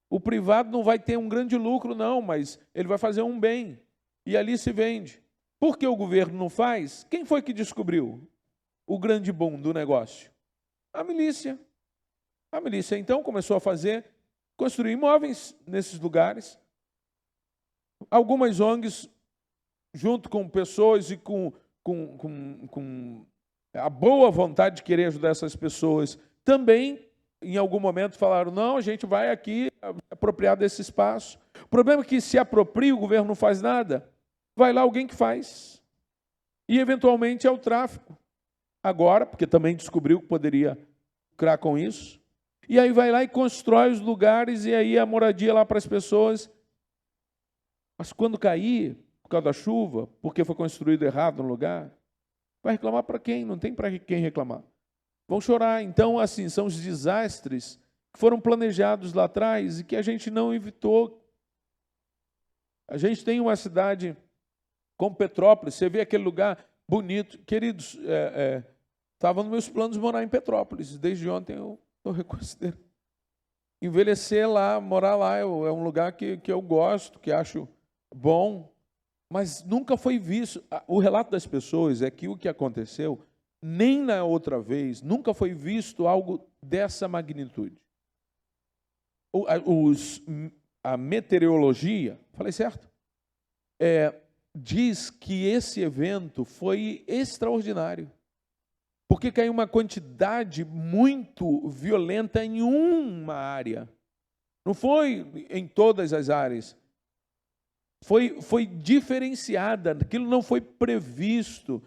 O privado não vai ter um grande lucro, não, mas ele vai fazer um bem. E ali se vende. Por que o governo não faz? Quem foi que descobriu o grande boom do negócio? A milícia. A milícia, então, começou a construir imóveis nesses lugares. Algumas ONGs, junto com pessoas e com a boa vontade de querer ajudar essas pessoas, também, em algum momento, falaram, não, a gente vai aqui apropriar desse espaço. O problema é que se apropria, o governo não faz nada, vai lá alguém que faz. E, eventualmente, é o tráfico. agora, porque também descobriu que poderia lucrar com isso. E aí vai lá e constrói os lugares, e aí a moradia lá para as pessoas. Mas quando cair, por causa da chuva, porque foi construído errado no lugar, vai reclamar para quem? Não tem para quem reclamar. Vão chorar. Então, assim, são os desastres que foram planejados lá atrás e que a gente não evitou. A gente tem uma cidade como Petrópolis, você vê aquele lugar bonito. Queridos, estava nos meus planos morar em Petrópolis. Desde ontem eu estou reconsiderando. Envelhecer lá, morar lá, é um lugar que eu gosto, que acho bom, mas nunca foi visto. O relato das pessoas é que o que aconteceu, nem na outra vez, nunca foi visto algo dessa magnitude. A meteorologia, falei certo? Diz que esse evento foi extraordinário, porque caiu uma quantidade muito violenta em uma área. Não foi em todas as áreas. Foi diferenciada, aquilo não foi previsto.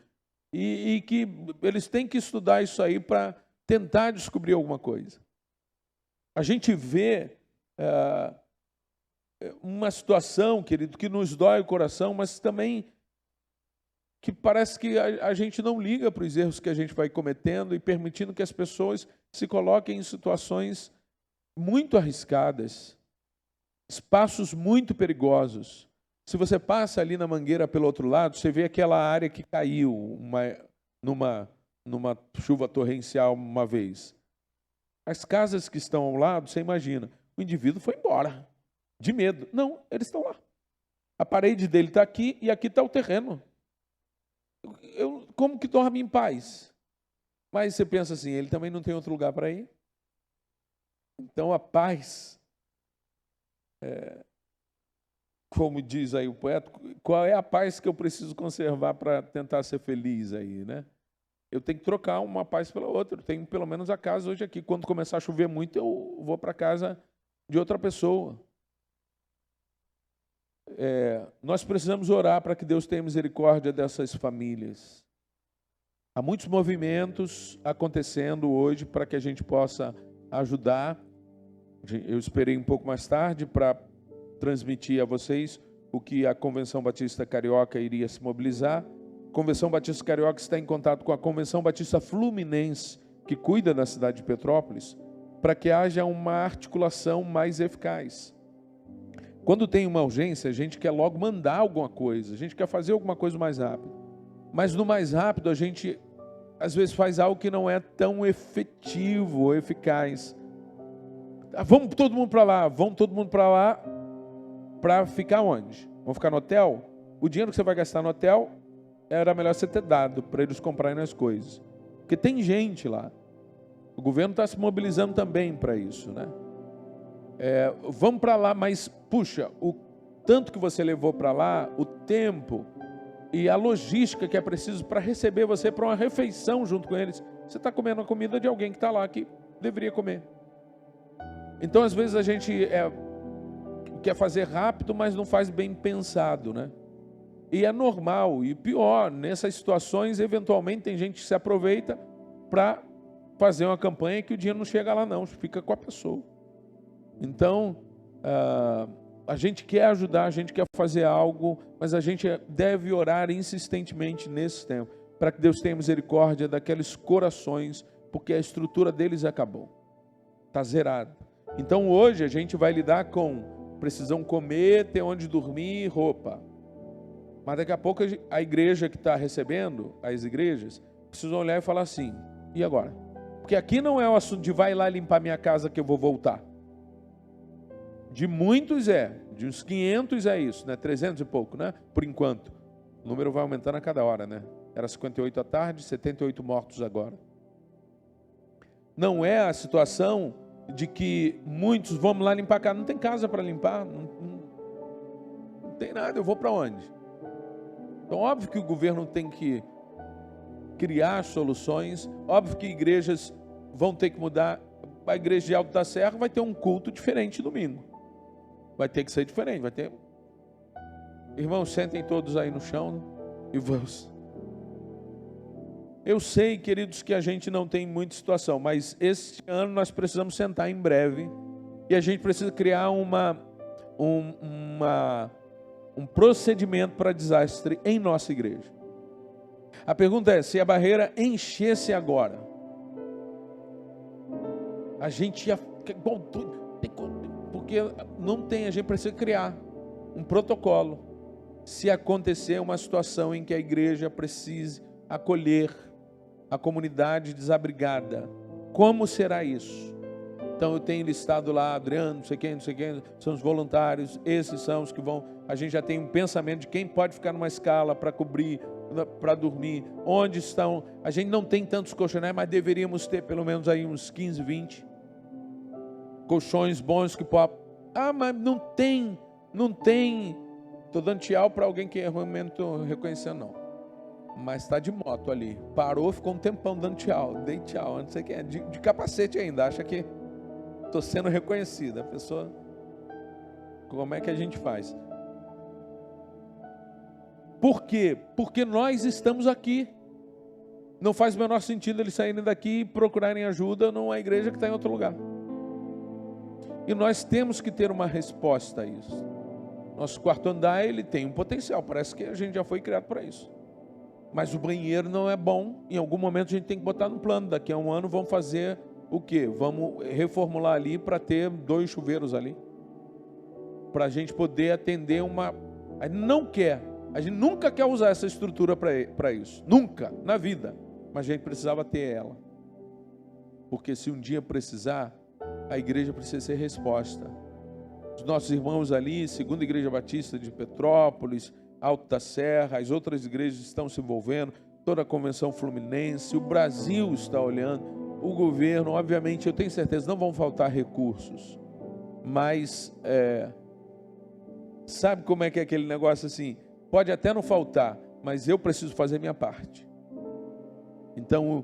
E que eles têm que estudar isso aí para tentar descobrir alguma coisa. A gente vê uma situação, querido, que nos dói o coração, mas também que parece que a gente não liga para os erros que a gente vai cometendo e permitindo que as pessoas se coloquem em situações muito arriscadas, espaços muito perigosos. Se você passa ali na Mangueira pelo outro lado, você vê aquela área que caiu numa chuva torrencial uma vez. As casas que estão ao lado, você imagina, o indivíduo foi embora, de medo. Não, eles estão lá. A parede dele está aqui e aqui está o terreno. Como que dorme em paz? Mas você pensa assim, ele também não tem outro lugar para ir? Então a paz, como diz aí o poeta, qual é a paz que eu preciso conservar para tentar ser feliz aí, né? Eu tenho que trocar uma paz pela outra. Eu tenho pelo menos a casa hoje aqui. Quando começar a chover muito, eu vou para a casa de outra pessoa. Nós precisamos orar para que Deus tenha misericórdia dessas famílias. Há muitos movimentos acontecendo hoje para que a gente possa ajudar. Eu esperei um pouco mais tarde para transmitir a vocês o que a Convenção Batista Carioca iria se mobilizar. A Convenção Batista Carioca está em contato com a Convenção Batista Fluminense, que cuida da cidade de Petrópolis, para que haja uma articulação mais eficaz. Quando tem uma urgência, a gente quer logo mandar alguma coisa, a gente quer fazer alguma coisa mais rápido. Mas no mais rápido, a gente às vezes faz algo que não é tão efetivo ou eficaz. Vamos todo mundo para lá, para ficar onde? Vamos ficar no hotel? O dinheiro que você vai gastar no hotel, era melhor você ter dado para eles comprarem as coisas. Porque tem gente lá. O governo está se mobilizando também para isso, né? Vamos para lá, mas, puxa, o tanto que você levou para lá, o tempo e a logística que é preciso para receber você para uma refeição junto com eles, você está comendo a comida de alguém que está lá, que deveria comer. Então, às vezes, a gente quer fazer rápido, mas não faz bem pensado, né? E é normal, e pior, nessas situações, eventualmente, tem gente que se aproveita para fazer uma campanha que o dinheiro não chega lá não, fica com a pessoa. Então, a gente quer ajudar, a gente quer fazer algo, mas a gente deve orar insistentemente nesse tempo, para que Deus tenha misericórdia daqueles corações, porque a estrutura deles acabou, está zerada. Então, hoje, a gente vai lidar com precisam comer, ter onde dormir, roupa. Mas daqui a pouco a igreja que está recebendo, as igrejas, precisam olhar e falar assim, e agora? Porque aqui não é o assunto de vai lá limpar minha casa que eu vou voltar. De muitos de uns 500 é isso, né? 300 e pouco, né? Por enquanto. O número vai aumentando a cada hora, né? Era 58 à tarde, 78 mortos agora. Não é a situação de que muitos vamos lá limpar a casa. Não tem casa para limpar, não tem nada, eu vou para onde? Então, óbvio que o governo tem que criar soluções, óbvio que igrejas vão ter que mudar. A igreja de Alto da Serra vai ter um culto diferente domingo. Vai ter que ser diferente, vai ter... Irmãos, sentem todos aí no chão e vamos. Eu sei, queridos, que a gente não tem muita situação, mas este ano nós precisamos sentar em breve e a gente precisa criar um procedimento para desastre em nossa igreja. A pergunta é, se a barreira enchesse agora, a gente ia ficar igual doido, porque não tem, a gente precisa criar um protocolo. Se acontecer uma situação em que a igreja precise acolher a comunidade desabrigada, como será isso? Então eu tenho listado lá, Adriano, não sei quem, são os voluntários, esses são os que vão, a gente já tem um pensamento de quem pode ficar numa escala para cobrir, para dormir, onde estão, a gente não tem tantos colchões, mas deveríamos ter pelo menos aí uns 15, 20 colchões bons que podem, mas não tem, estou dando tchau para alguém que realmente não reconheceu não. Mas está de moto ali, parou, ficou um tempão dando tchau, dei tchau, não sei o que é, de capacete ainda, acha que estou sendo reconhecido. A pessoa, como é que a gente faz? Por quê? Porque nós estamos aqui. Não faz o menor sentido eles saírem daqui e procurarem ajuda numa igreja que está em outro lugar. E nós temos que ter uma resposta a isso. Nosso quarto andar, ele tem um potencial, parece que a gente já foi criado para isso. Mas o banheiro não é bom, em algum momento a gente tem que botar no plano, daqui a um ano vamos fazer o quê? Vamos reformular ali para ter 2 chuveiros ali, para a gente poder atender uma... A gente nunca quer usar essa estrutura para isso, nunca, na vida, mas a gente precisava ter ela, porque se um dia precisar, a igreja precisa ser resposta. Os nossos irmãos ali, Segunda Igreja Batista de Petrópolis, Alto da Serra, as outras igrejas estão se envolvendo, toda a Convenção Fluminense, o Brasil está olhando, o governo, obviamente, eu tenho certeza, não vão faltar recursos, mas sabe como é que é aquele negócio assim, pode até não faltar, mas eu preciso fazer minha parte. Então,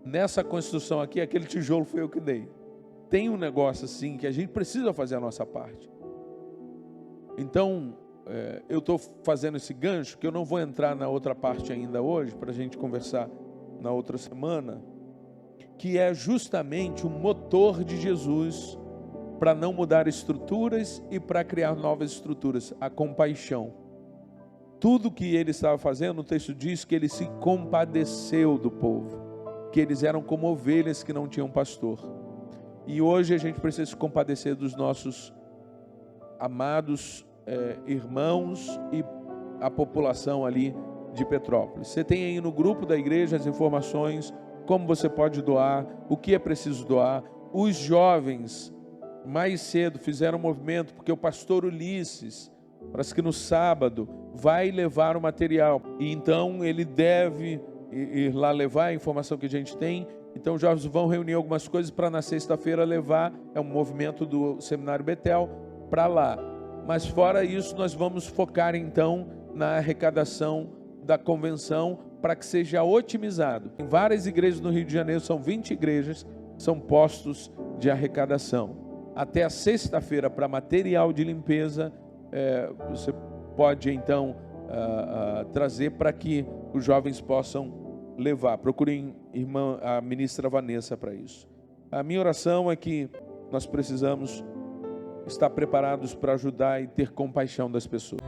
nessa construção aqui, aquele tijolo foi eu que dei. Tem um negócio assim, que a gente precisa fazer a nossa parte. Então, eu estou fazendo esse gancho, que eu não vou entrar na outra parte ainda hoje, para a gente conversar na outra semana, que é justamente o motor de Jesus para não mudar estruturas e para criar novas estruturas, a compaixão. Tudo que ele estava fazendo, o texto diz que ele se compadeceu do povo, que eles eram como ovelhas que não tinham pastor. E hoje a gente precisa se compadecer dos nossos amados irmãos e a população ali de Petrópolis. Você tem aí no grupo da igreja as informações, como você pode doar, o que é preciso doar. Os jovens, mais cedo, fizeram um movimento, porque o pastor Ulisses, parece que no sábado, vai levar o material. E então ele deve ir lá levar a informação que a gente tem. Então os jovens vão reunir algumas coisas para na sexta-feira levar, é um movimento do Seminário Betel, para lá. Mas fora isso, nós vamos focar então na arrecadação da convenção para que seja otimizado. Em várias igrejas no Rio de Janeiro, são 20 igrejas, são postos de arrecadação. Até a sexta-feira, para material de limpeza, você pode então trazer para que os jovens possam levar. Procurem a ministra Vanessa para isso. A minha oração é que nós precisamos estar preparados para ajudar e ter compaixão das pessoas.